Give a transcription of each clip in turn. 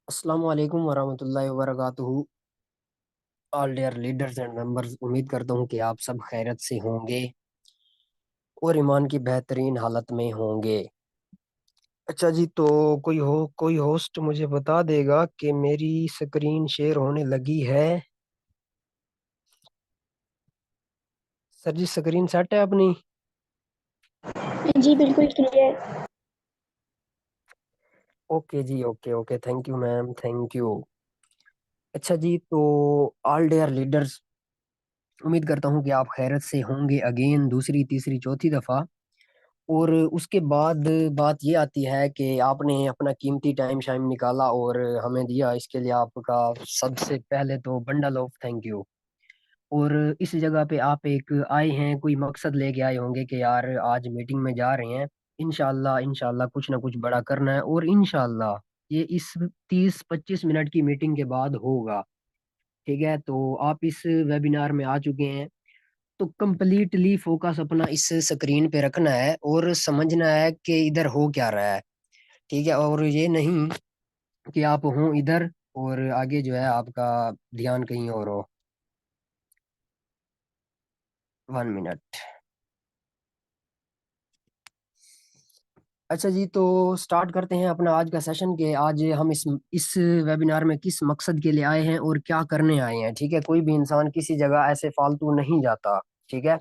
अस्सलाम वालेकुम वरहमतुल्लाहि वबरकातुहू। All dear leaders and members, उम्मीद करता हूँ कि आप सब खैरियत से होंगे और ईमान की बेहतरीन हालत में होंगे। अच्छा जी, तो कोई होस्ट मुझे बता देगा कि मेरी स्क्रीन शेयर होने लगी है। सर जी, स्क्रीन सेट है अपनी? जी बिल्कुल क्लियर। ओके जी, okay okay, thank you ma'am, thank you. अच्छा जी, तो ऑल डियर लीडर्स, उम्मीद करता हूँ कि आप खैरियत से होंगे अगेन, दूसरी तीसरी चौथी दफ़ा। और उसके बाद बात ये आती है कि आपने अपना कीमती टाइम शाइम निकाला और हमें दिया, इसके लिए आपका सबसे पहले तो बंडल ऑफ थैंक यू। और इस जगह पे आप एक आए हैं, कोई मकसद लेके आए होंगे कि यार आज मीटिंग में जा रहे हैं, इंशाल्लाह इंशाल्लाह कुछ ना कुछ बड़ा करना है, और इंशाल्लाह ये इस 30-25 मिनट की मीटिंग के बाद होगा। ठीक है, तो आप इस वेबिनार में आ चुके हैं, तो कंप्लीटली फोकस अपना इस स्क्रीन पे रखना है और समझना है कि इधर हो क्या रहा है। ठीक है, और ये नहीं कि आप हो इधर और आगे जो है आपका ध्यान कहीं और हो। 1 मिनट। अच्छा जी, तो स्टार्ट करते हैं अपना आज का सेशन के आज हम इस वेबिनार में किस मकसद के लिए आए हैं और क्या करने आए हैं। ठीक है, कोई भी इंसान किसी जगह ऐसे फालतू नहीं जाता। ठीक है,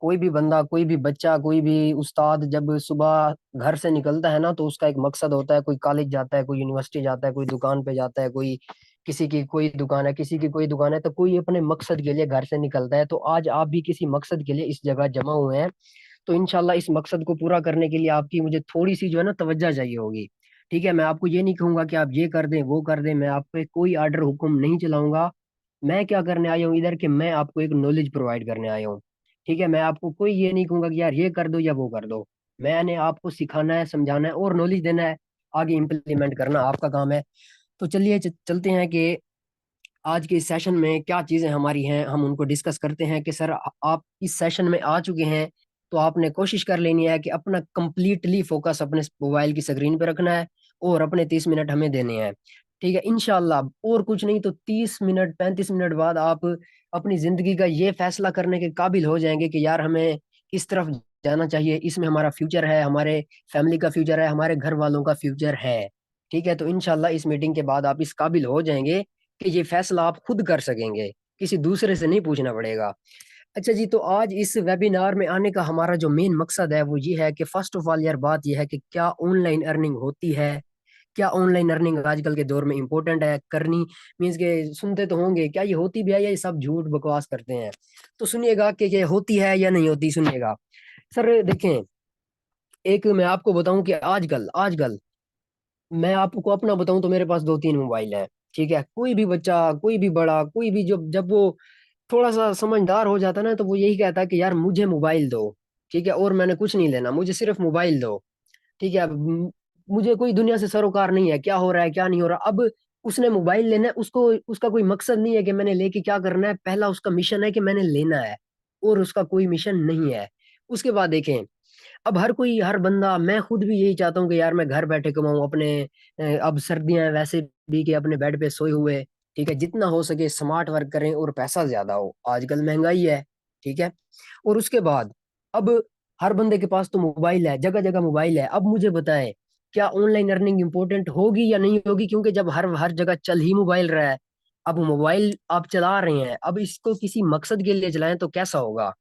कोई भी बंदा, कोई भी बच्चा, कोई भी उस्ताद जब सुबह घर से निकलता है ना, तो उसका एक मकसद होता है। कोई कॉलेज जाता है, कोई यूनिवर्सिटी जाता है, कोई दुकान पे जाता है, कोई किसी की कोई दुकान है, किसी की कोई दुकान है, तो कोई अपने मकसद के लिए घर से निकलता है। तो आज आप भी किसी मकसद के लिए इस जगह जमा हुए हैं, तो इंशाल्लाह इस मकसद को पूरा करने के लिए आपकी मुझे थोड़ी सी जो है ना तवज्जो चाहिए होगी। ठीक है, मैं आपको ये नहीं कहूंगा कि आप ये कर दें वो कर दें, मैं आप पे कोई आर्डर हुक्म नहीं चलाऊंगा। मैं क्या करने आया हूँ इधर, कि मैं आपको एक नॉलेज प्रोवाइड करने आया हूँ। ठीक है, मैं आपको कोई ये नहीं कहूंगा कि यार ये कर दो या वो कर दो। मैंने आपको सिखाना है, समझाना है और नॉलेज देना है। आगे इम्प्लीमेंट करना आपका काम है। तो चलिए चलते हैं कि आज के इस सेशन में क्या चीजें हमारी हैं, हम उनको डिस्कस करते हैं। कि सर आप इस सेशन में आ चुके हैं, तो आपने कोशिश कर लेनी है कि अपना कंप्लीटली फोकस अपने मोबाइल की स्क्रीन पे रखना है और अपने 30 मिनट हमें देने हैं। ठीक है, इंशाल्लाह। और कुछ नहीं तो 30 मिनट 35 मिनट बाद आप अपनी जिंदगी का ये फैसला करने के काबिल हो जाएंगे कि यार हमें किस तरफ जाना चाहिए, इसमें हमारा फ्यूचर है, हमारे फैमिली का फ्यूचर है, हमारे घर वालों का फ्यूचर है। ठीक है, तो इंशाल्लाह इस मीटिंग के बाद आप इस काबिल हो जाएंगे कि ये फैसला आप खुद कर सकेंगे, किसी दूसरे से नहीं पूछना पड़ेगा। अच्छा जी, तो आज इस वेबिनार में आने का हमारा जो मेन मकसद है वो ये है कि फर्स्ट ऑफ ऑल यार बात ये है कि क्या ऑनलाइन अर्निंग होती है, क्या ऑनलाइन अर्निंग आजकल के दौर में इंपॉर्टेंट है करनी। मीन्स के सुनते तो होंगे क्या ये होती भी है या ये सब झूठ बकवास करते हैं। तो सुनिएगा कि ये होती है या नहीं होती, सुनिएगा। सर देखें, एक मैं आपको बताऊं कि आजकल आजकल मैं आपको अपना बताऊं तो मेरे पास 2-3 मोबाइल है। ठीक है, कोई भी बच्चा, कोई भी बड़ा, कोई भी जब जब वो थोड़ा सा समझदार हो जाता है ना, तो वो यही कहता है कि यार मुझे मोबाइल दो। ठीक है, और मैंने कुछ नहीं लेना, मुझे सिर्फ मोबाइल दो। ठीक है, अब मुझे कोई दुनिया से सरोकार नहीं है क्या हो रहा है क्या नहीं हो रहा। अब उसने मोबाइल लेना है, उसको उसका कोई मकसद नहीं है कि मैंने लेके क्या करना है, पहला उसका मिशन है कि मैंने लेना है, और उसका कोई मिशन नहीं है। उसके बाद देखें, अब हर कोई, हर बंदा, मैं खुद भी यही चाहता हूँ कि यार मैं घर बैठे कमाऊं अपने। अब सर्दियां हैं वैसे भी, कि अपने बेड पे सोए हुए। ठीक है, जितना हो सके स्मार्ट वर्क करें और पैसा ज्यादा हो, आजकल महंगाई है। ठीक है, और उसके बाद अब हर बंदे के पास तो मोबाइल है, जगह जगह मोबाइल है। अब मुझे बताएं, क्या ऑनलाइन अर्निंग इंपॉर्टेंट होगी या नहीं होगी, क्योंकि जब हर हर जगह चल ही मोबाइल रहा है। अब मोबाइल आप चला रहे हैं, अब इसको किसी मकसद के लिए चलाएं तो कैसा होगा।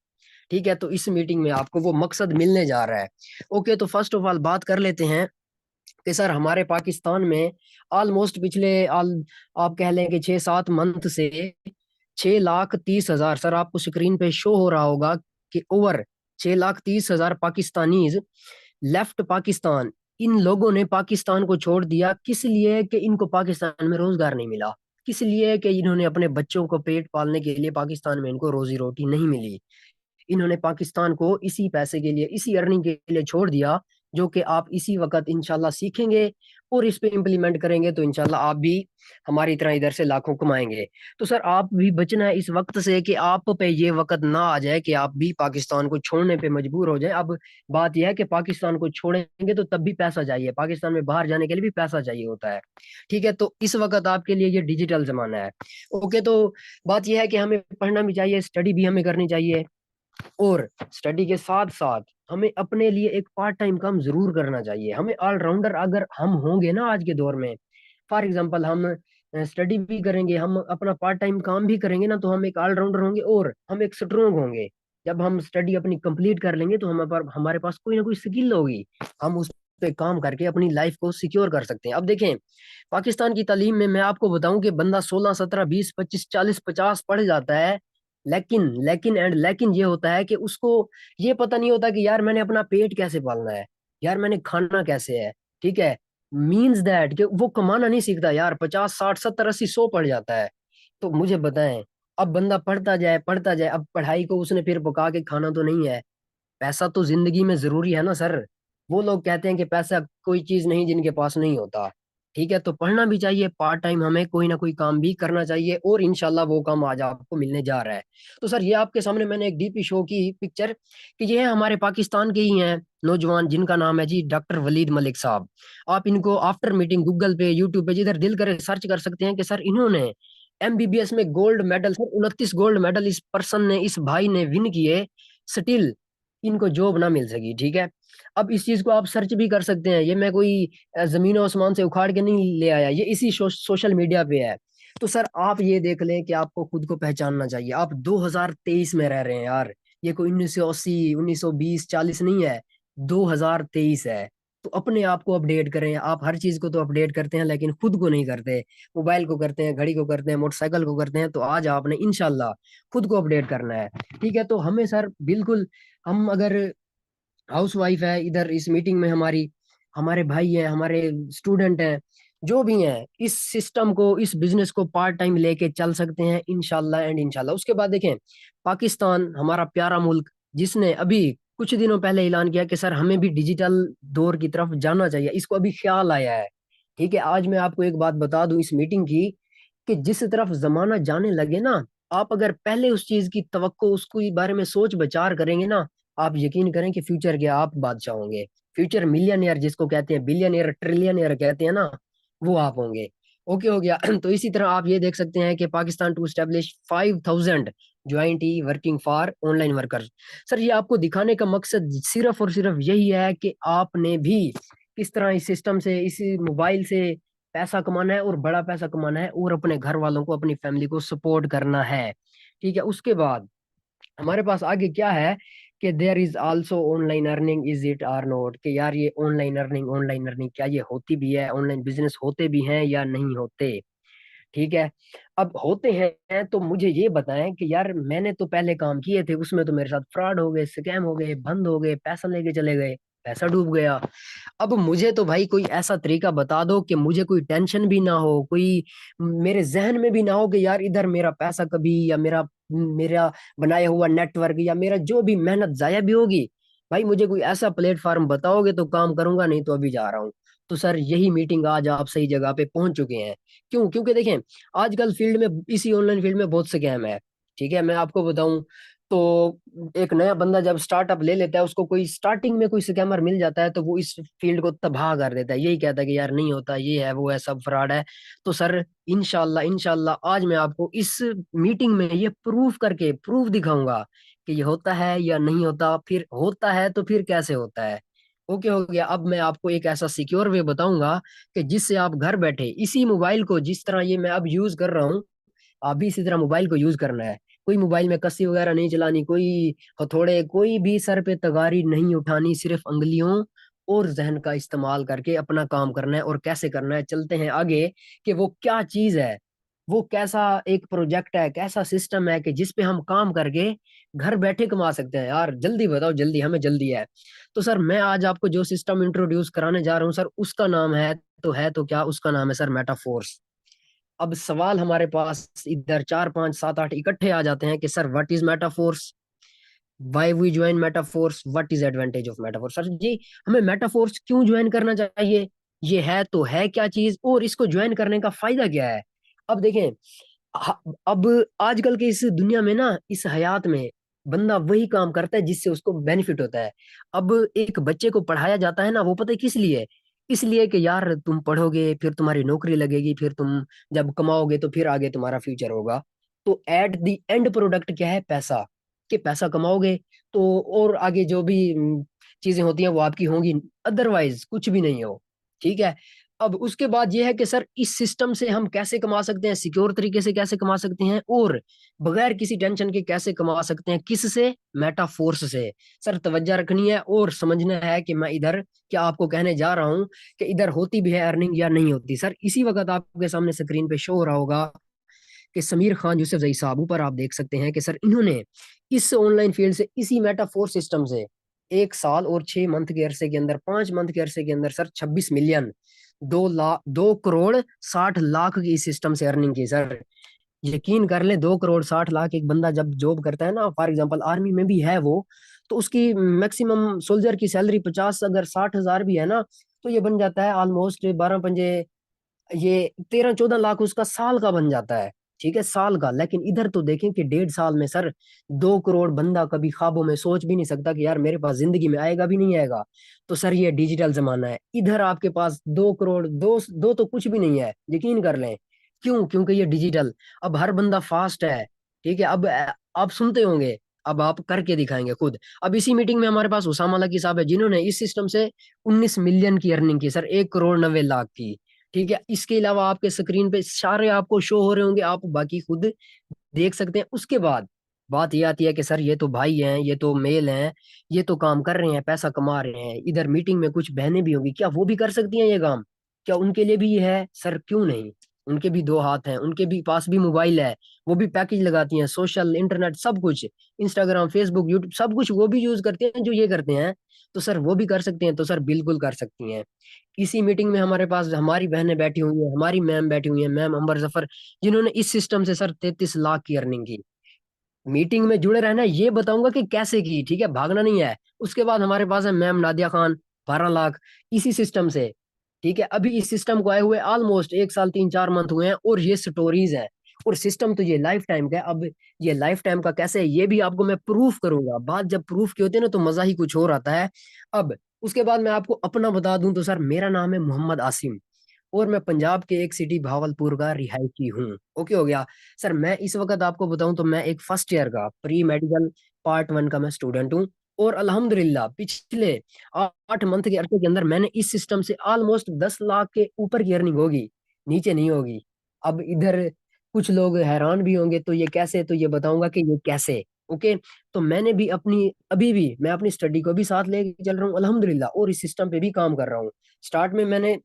ठीक है, तो इस मीटिंग में आपको वो मकसद मिलने जा रहा है। ओके, तो फर्स्ट ऑफ ऑल बात कर लेते हैं कि सर हमारे पाकिस्तान में ऑलमोस्ट पिछले आल आप कह लें कि 6-7 मंथ से 6,30,000, सर आपको स्क्रीन पे शो हो रहा होगा कि ओवर 6,30,000 पाकिस्तानीज लेफ्ट पाकिस्तान। इन लोगों ने पाकिस्तान को छोड़ दिया, किस लिए? कि इनको पाकिस्तान में रोजगार नहीं मिला। किस लिए? कि इन्होंने अपने बच्चों को पेट पालने के लिए, पाकिस्तान में इनको रोजी रोटी नहीं मिली। इन्होंने पाकिस्तान को इसी पैसे के लिए, इसी अर्निंग के लिए छोड़ दिया, जो कि आप इसी वक्त इंशाल्लाह सीखेंगे और इस पे इम्प्लीमेंट करेंगे तो इंशाल्लाह आप भी हमारी तरह इधर से लाखों कमाएंगे। तो सर आप भी बचना है इस वक्त से कि आप पे ये वक्त ना आ जाए कि आप भी पाकिस्तान को छोड़ने पे मजबूर हो जाए। अब बात यह है कि पाकिस्तान को छोड़ेंगे तो तब भी पैसा चाहिए, पाकिस्तान में बाहर जाने के लिए भी पैसा चाहिए होता है। ठीक है, तो इस वक्त आपके लिए ये डिजिटल जमाना है। ओके, तो बात यह है कि हमें पढ़ना भी चाहिए, स्टडी भी हमें करनी चाहिए, और स्टडी के साथ साथ हमें अपने लिए एक पार्ट टाइम काम जरूर करना चाहिए। हमें ऑलराउंडर अगर हम होंगे ना आज के दौर में, फॉर एग्जांपल हम स्टडी भी करेंगे, हम अपना पार्ट टाइम काम भी करेंगे ना, तो हम एक ऑलराउंडर होंगे और हम एक स्ट्रोंग होंगे। जब हम स्टडी अपनी कंप्लीट कर लेंगे तो हमारे पास कोई ना कोई स्किल होगी, हम उस पे काम करके अपनी लाइफ को सिक्योर कर सकते हैं। अब देखें, पाकिस्तान की तालीम में मैं आपको बताऊं कि बंदा 16 17 20 25 40 50 पढ़ जाता है, लेकिन ये होता है कि उसको ये पता नहीं होता कि यार मैंने अपना पेट कैसे पालना है, यार मैंने खाना कैसे है। ठीक है, मीन्स दैट कि वो कमाना नहीं सीखता यार, 50 60 70 80 100 पढ़ जाता है। तो मुझे बताएं, अब बंदा पढ़ता जाए, अब पढ़ाई को उसने फिर पका के खाना तो नहीं है। पैसा तो जिंदगी में जरूरी है ना सर। वो लोग कहते हैं कि पैसा कोई चीज नहीं जिनके पास नहीं होता। ठीक है, तो पढ़ना भी चाहिए, पार्ट टाइम हमें कोई ना कोई काम भी करना चाहिए, और इंशाल्लाह वो काम आज आपको मिलने जा रहा है। तो सर ये आपके सामने मैंने एक डीपी शो की पिक्चर, कि ये है हमारे पाकिस्तान के ही हैं नौजवान, जिनका नाम है जी डॉक्टर वलीद मलिक साहब। आप इनको आफ्टर मीटिंग गूगल पे, यूट्यूब पे, जिधर दिल करे सर्च कर सकते हैं कि सर इन्होंने एमबीबीएस में gold medal, sir 29 gold medal इस पर्सन ने, इस भाई ने विन किए, स्टिल इनको जॉब ना मिल सकी। ठीक है, अब इस चीज को आप सर्च भी कर सकते हैं, ये मैं कोई जमीन और आसमान से उखाड़ के नहीं ले आया, ये इसी सोशल मीडिया पे है। तो सर आप ये देख लें कि आपको खुद को पहचानना चाहिए। आप 2023 में रह रहे हैं यार, ये कोई 1980 1920 40 नहीं है, 2023 है। तो अपने आप को अपडेट करें। आप हर चीज को तो अपडेट करते हैं लेकिन खुद को नहीं करते। मोबाइल को करते हैं, घड़ी को करते हैं, मोटरसाइकिल को करते हैं, तो आज आपने इंशाल्लाह खुद को अपडेट करना है। ठीक है, तो हमें सर बिल्कुल, हम अगर हाउस वाइफ है इधर इस मीटिंग में हमारी, हमारे भाई हैं, हमारे स्टूडेंट हैं, जो भी हैं, इस सिस्टम को, इस बिजनेस को पार्ट टाइम लेके चल सकते हैं इंशाल्लाह एंड इंशाल्लाह। उसके बाद देखें, पाकिस्तान हमारा प्यारा मुल्क, जिसने अभी कुछ दिनों पहले ऐलान किया कि सर हमें भी डिजिटल दौर की तरफ जाना चाहिए, इसको अभी ख्याल आया है। ठीक है, आज मैं आपको एक बात बता दूं इस मीटिंग की, कि जिस तरफ जमाना जाने लगे ना, आप अगर पहले उस चीज की तवक्को, उसको बारे में सोच विचार करेंगे ना, आप यकीन करें कि फ्यूचर के आप बादशाह होंगे। फ्यूचर मिलियनियर जिसको कहते हैं, बिलियनियर ट्रिलियनियर कहते हैं ना, वो आप होंगे। ओके हो गया। तो इसी तरह आप ये देख सकते हैं कि Pakistan to establish 5000 joint e working for online workers. Sir ये आपको दिखाने का मकसद सिर्फ और सिर्फ यही है कि आपने भी किस तरह इस सिस्टम से, इस मोबाइल से पैसा कमाना है, और बड़ा पैसा कमाना है, और अपने घर वालों को, अपनी फैमिली को सपोर्ट करना है। ठीक है, उसके बाद हमारे पास आगे क्या है, कि there is also online earning, is it or not, कि यार ये ऑनलाइन अर्निंग क्या ये होती भी है, ऑनलाइन बिजनेस होते भी हैं या नहीं होते। ठीक है, अब होते हैं तो मुझे ये बताएं कि यार मैंने तो पहले काम किए थे, उसमें तो मेरे साथ फ्रॉड हो गए, स्कैम हो गए, बंद हो गए, पैसा लेके चले गए, पैसा डूब गया। अब मुझे तो भाई कोई ऐसा तरीका बता दो कि मुझे कोई टेंशन भी ना हो, कोई मेरे जहन में भी ना हो कि यार इधर मेरा पैसा कभी, या मेरा मेरा बनाया हुआ नेटवर्क, या मेरा जो भी मेहनत जाया भी होगी। भाई मुझे कोई ऐसा प्लेटफॉर्म बताओगे तो काम करूंगा, नहीं तो अभी जा रहा हूँ। तो सर यही मीटिंग, आज आप सही जगह पे पहुंच चुके हैं। क्यों? क्योंकि देखें, आजकल फील्ड में, इसी ऑनलाइन फील्ड में बहुत स्कैम है। ठीक है, मैं आपको बताऊं तो, एक नया बंदा जब स्टार्टअप ले लेता है, उसको कोई स्टार्टिंग में कोई स्कैमर मिल जाता है, तो वो इस फील्ड को तबाह कर देता है, यही कहता है कि यार नहीं होता, ये है वो है, सब फ्रॉड है। तो सर इंशाल्लाह इंशाल्लाह आज मैं आपको इस मीटिंग में ये प्रूफ करके, प्रूफ दिखाऊंगा कि ये होता है या नहीं होता, फिर होता है तो फिर कैसे होता है। ओके हो गया। अब मैं आपको एक ऐसा सिक्योर वे बताऊंगा कि जिससे आप घर बैठे इसी मोबाइल को, जिस तरह ये मैं अब यूज कर रहा हूँ, आप भी इसी तरह मोबाइल को यूज करना है। कोई मोबाइल में कस्सी वगैरह नहीं चलानी, कोई हथौड़े, कोई भी सर पे तगारी नहीं उठानी, सिर्फ उंगलियों और जहन का इस्तेमाल करके अपना काम करना है। और कैसे करना है, चलते हैं आगे, कि वो क्या चीज है, वो कैसा एक प्रोजेक्ट है, कैसा सिस्टम है, कि जिस पे हम काम करके घर बैठे कमा सकते हैं। यार जल्दी बताओ, जल्दी, हमें जल्दी है। तो सर मैं आज आपको जो सिस्टम इंट्रोड्यूस कराने जा रहा हूँ सर, उसका नाम है तो क्या, उसका नाम है सर मेटाफोर्स। अब सवाल हमारे पास इधर 4 5 7 8 इकट्ठे आ जाते हैं कि sir what is Metaforce, why we join Metaforce, what is advantage of Metaforce. Sir ji हमें मेटाफोर्स क्यों ज्वाइन करना चाहिए, ये है तो है क्या चीज, और इसको ज्वाइन करने का फायदा क्या है। अब देखें, अब आजकल के इस दुनिया में ना, इस हयात में बंदा वही काम करता है जिससे उसको बेनिफिट होता है। अब एक बच्चे को पढ़ाया जाता है ना, वो पता है किस लिए? इसलिए कि यार तुम पढ़ोगे फिर तुम्हारी नौकरी लगेगी, फिर तुम जब कमाओगे तो फिर आगे तुम्हारा फ्यूचर होगा। तो एट द एंड प्रोडक्ट क्या है? पैसा। कि पैसा कमाओगे तो और आगे जो भी चीजें होती हैं वो आपकी होंगी, अदरवाइज कुछ भी नहीं हो। ठीक है। अब उसके बाद ये है कि सर इस सिस्टम से हम कैसे कमा सकते हैं, सिक्योर तरीके से कैसे कमा सकते हैं, और बगैर किसी टेंशन के कैसे कमा सकते हैं, किससे? मेटाफोर्स से। सर तवज्जो रखनी है और समझना है कि मैं इधर क्या आपको कहने जा रहा हूँ, कि इधर होती भी है अर्निंग या नहीं होती। सर इसी वक्त आपके सामने स्क्रीन पे शो हो रहा होगा कि समीर खान यूसुफ जई साहब, ऊपर आप देख सकते हैं कि सर इन्होंने इस ऑनलाइन फील्ड से, इसी मेटाफोर सिस्टम से 1 साल और 6 मंथ के अरसे के अंदर, 5 मंथ के अरसे के अंदर सर 26 मिलियन, 2 लाख, 2 करोड़ 60 लाख की इस सिस्टम से अर्निंग की सर। यकीन कर ले, 2 करोड़ 60 लाख एक बंदा जब जॉब करता है ना, फॉर एग्जाम्पल आर्मी में भी है वो, तो उसकी मैक्सिमम सोल्जर की सैलरी 50, अगर 60 हजार भी है ना, तो ये बन जाता है ऑलमोस्ट 12 पंजे, ये 13 14 लाख उसका साल का बन जाता है। ठीक है, साल का। लेकिन इधर तो देखें कि 1.5 साल में सर 2 करोड़ बंदा कभी ख्वाबों में सोच भी नहीं सकता कि यार मेरे पास जिंदगी में आएगा भी नहीं आएगा। तो सर ये डिजिटल जमाना है, इधर आपके पास 2 करोड़, दो दो तो कुछ भी नहीं है, यकीन कर लें। क्यों? क्योंकि ये डिजिटल। अब हर बंदा फास्ट है। ठीक है। अब आप सुनते होंगे, अब आप करके दिखाएंगे खुद। अब इसी मीटिंग में हमारे पास उसामा लकी साहब है, जिन्होंने इस सिस्टम से 19 मिलियन की अर्निंग की सर, 1 करोड़ 90 लाख की। ठीक है। इसके अलावा आपके स्क्रीन पे सारे आपको शो हो रहे होंगे, आप बाकी खुद देख सकते हैं। उसके बाद बात ये आती है कि सर ये तो भाई हैं, ये तो मेल हैं, ये तो काम कर रहे हैं, पैसा कमा रहे हैं, इधर मीटिंग में कुछ बहनें भी होंगी, क्या वो भी कर सकती हैं ये काम? क्या उनके लिए भी ये है? सर क्यों नहीं। उनके भी 2 हाथ हैं, उनके भी पास भी मोबाइल है, वो भी पैकेज लगाती हैं, सोशल इंटरनेट सब कुछ, इंस्टाग्राम फेसबुक यूट्यूब सब कुछ वो भी यूज करते हैं जो ये करते हैं। तो सर वो भी कर सकते हैं? तो सर बिल्कुल कर सकती हैं। इसी मीटिंग में हमारे पास हमारी बहनें बैठी हुई हैं, हमारी मैम बैठी हुई हैं, मैम अंबर जफर, जिन्होंने इस सिस्टम से सर 33 लाख की अर्निंग की। मीटिंग में जुड़े रहना, ये बताऊंगा कि कैसे की, ठीक है, भागना नहीं है। उसके बाद हमारे पास है मैम नादिया खान, 12 लाख, इसी सिस्टम से। ठीक है। अभी इस सिस्टम को आए हुए ऑलमोस्ट 1 साल 3 4 मंथ हुए हैं, और ये स्टोरीज है। और सिस्टम तो ये लाइफ टाइम का है। अब ये लाइफ टाइम का कैसे है, ये भी आपको मैं प्रूफ करूंगा। बात जब प्रूफ की होती है ना, तो मजा ही कुछ और आता है। अब उसके बाद मैं आपको अपना बता दूं तो सर मेरा नाम है मोहम्मद आसिम, और मैं पंजाब के एक सिटी भावलपुर का रिहायशी हूँ। ओके हो गया। सर मैं इस वक्त आपको बताऊं तो मैं एक फर्स्ट ईयर का प्री मेडिकल पार्ट 1 का मैं स्टूडेंट हूँ। और अल्हम्दुलिल्लाह पिछले 8 मंथ के अरसे के अंदर मैंने इस सिस्टम से ऑलमोस्ट 10 लाख के ऊपर की अर्निंग होगी, नीचे नहीं होगी। अब इधर कुछ लोग हैरान भी होंगे, तो ये कैसे, तो ये बताऊंगा कि ये कैसे। ओके। तो मैंने भी अपनी, अभी भी मैं अपनी स्टडी को भी साथ लेके चल रहा हूँ अल्हम्दुलिल्लाह, और इस सिस्टम पे भी काम कर रहा हूँ। स्टार्ट में मैंने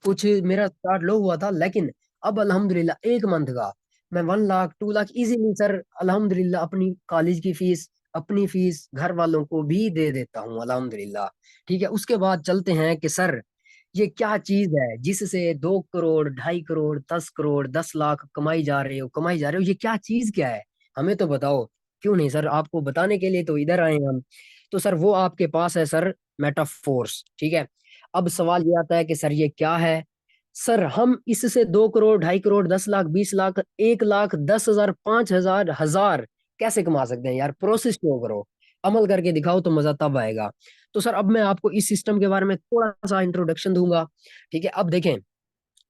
कुछ, मेरा स्टार्ट लो हुआ था, लेकिन अब अल्हम्दुलिल्लाह 1 मंथ का मैं 1 लाख 2 लाख इजीली सर अल्हम्दुलिल्लाह अपनी कॉलेज की फीस, अपनी फीस घर वालों को भी दे देता हूँ अल्हम्दुलिल्लाह। ठीक है। उसके बाद चलते हैं कि सर ये क्या चीज है जिससे 2 करोड़ 2.5 करोड़ 10 करोड़ 10 लाख कमाई जा रहे हो, ये क्या चीज क्या है? हमें तो बताओ। क्यों नहीं सर, आपको बताने के लिए तो इधर आए हैं हम। तो सर वो आपके पास है सर, मेटाफोर्स। ठीक है। अब सवाल ये आता है कि सर ये क्या है। सर हम इससे 2 करोड़ 2.5 करोड़ 10 लाख 20 लाख 1 लाख 10 हजार 5 हजार हजार कैसे कमा सकते हैं यार? प्रोसेस क्यों करो, अमल करके दिखाओ तो मजा तब आएगा। तो सर अब मैं आपको इस सिस्टम के बारे में थोड़ा सा इंट्रोडक्शन दूंगा। ठीक है। अब देखें,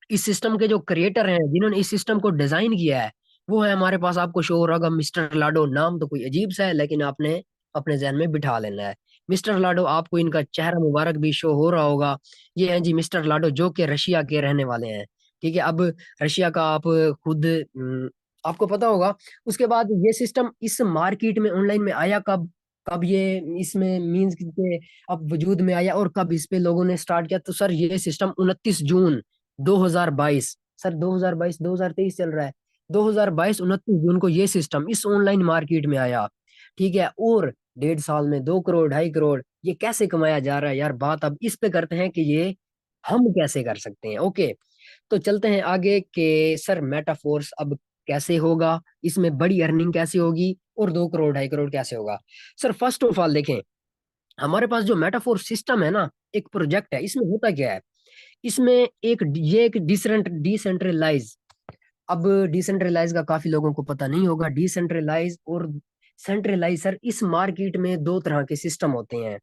इस सिस्टम के जो क्रिएटर हैं, जिन्होंने इस सिस्टम को डिजाइन किया है, वो है हमारे पास, आपको शो हो रहा होगा, मिस्टर लाडो। नाम तो कोई अजीब सा है, लेकिन आपने अपने जहन में बिठा लेना है। मिस्टर लाडो, आपको इनका चेहरा मुबारक भी शो हो रहा होगा। ये हैं जी मिस्टर लाडो, जो कि रशिया के रहने वाले हैं। ठीक है। अब रशिया का आप खुद आपको पता होगा। उसके बाद ये सिस्टम इस मार्केट में ऑनलाइन में आया कब? कब ये इसमें मीन्स के अब वजूद में आया, और कब इस पे लोगों ने स्टार्ट किया? तो सर ये सिस्टम 29 जून 2022, सर 2022 2023 चल रहा है, 2022 29 जून को ये सिस्टम इस ऑनलाइन मार्केट में आया। ठीक है। और 1.5 साल में 2 करोड़ 2.5 करोड़ ये कैसे कमाया जा रहा है यार? बात अब इस पे करते हैं कि ये हम कैसे कर सकते हैं। ओके। तो चलते हैं आगे के सर मेटाफोर्स अब कैसे होगा, इसमें बड़ी अर्निंग कैसे होगी, और 2 करोड़ 2.5 करोड़ कैसे होगा। सर फर्स्ट ऑफ ऑल देखें, हमारे पास जो मेटाफोर सिस्टम है ना, एक प्रोजेक्ट है, इसमें होता क्या है इसमें एक डिसेंट्रलाइज। अब डिसेंट्रलाइज का काफी लोगों को पता नहीं होगा। डिसेंट्रलाइज और सेंट्रलाइज सर, इस मार्केट में दो तरह के सिस्टम होते हैं।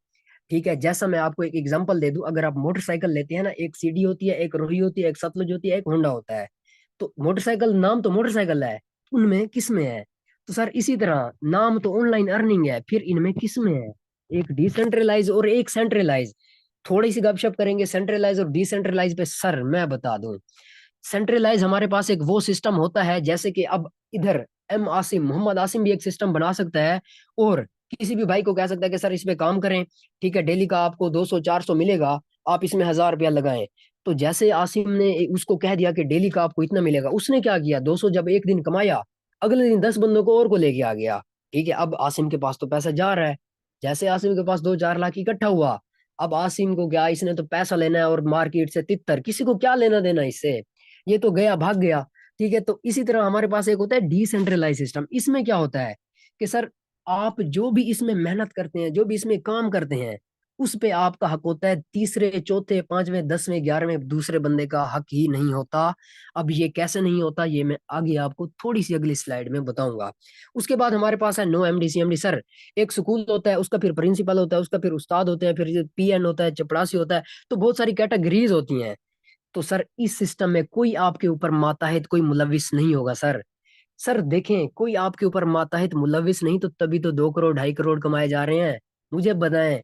ठीक है, जैसा मैं आपको एक एग्जांपल दे दूं, अगर आप मोटरसाइकिल लेते हैं ना, एक सीडी होती है, एक रोही होती है, एक सतलुज होती है, एक होंडा होता है। तो मोटरसाइकिल, नाम तो मोटरसाइकिल है, उनमें किस में है? तो सर इसी तरह नाम तो ऑनलाइन अर्निंग है, फिर इनमें किस में है? एक डिसेंट्रलाइज और एक सेंट्रलाइज। थोड़ी सी गपशप करेंगे सेंट्रलाइज और डिसेंट्रलाइज पे। सर मैं बता दूं, सेंट्रलाइज हमारे पास एक वो सिस्टम होता है, जैसे कि अब इधर एम आसिम, मोहम्मद आसिम भी एक सिस्टम बना सकता है, और किसी भी भाई को कह सकता है कि सर इस पे काम करें, ठीक है, डेली का आपको 200 400 मिलेगा, आप इसमें 1000 रुपया लगाएं। तो जैसे आसिम ने उसको कह दिया कि डेली का आपको इतना मिलेगा, उसने क्या किया, 200 जब एक दिन कमाया, अगले दिन 10 बंदों को और को लेके आ गया। ठीक है, अब आसिम के पास तो पैसा जा रहा है। जैसे आसिम के पास 2 4 लाख इकट्ठा हुआ, अब आसिम को क्या, इसने तो पैसा लेना है और मार्केट से तितर, किसी को क्या लेना देना इससे, ये तो गया भाग गया। ठीक है, तो इसी तरह हमारे पास एक होता है डिसेंट्रलाइज सिस्टम। इसमें क्या होता है कि सर, आप जो भी इसमें मेहनत करते हैं, जो भी इसमें काम करते हैं, उस पे आपका हक होता है। तीसरे चौथे पांचवें 10वें 11वें दूसरे बंदे का हक ही नहीं होता। अब ये कैसे नहीं होता, ये मैं आगे आपको थोड़ी सी अगली स्लाइड में बताऊंगा। उसके बाद हमारे पास है नो एमडी सी एमडी सर। एक स्कूल होता है, उसका फिर प्रिंसिपल होता है, उसका फिर उस्ताद होते हैं, फिर पीएन होता है, चपड़ासी होता है। तो बहुत सारी कैटेगरीज होती हैं। तो सर इस सिस्टम में कोई आपके ऊपर माताहित, कोई मुलविस नहीं होगा सर। सर देखें, कोई आपके ऊपर माताहित मुलविस नहीं, तो तभी तो 2 करोड़ 2.5 करोड़ कमाए जा रहे हैं। मुझे बताएं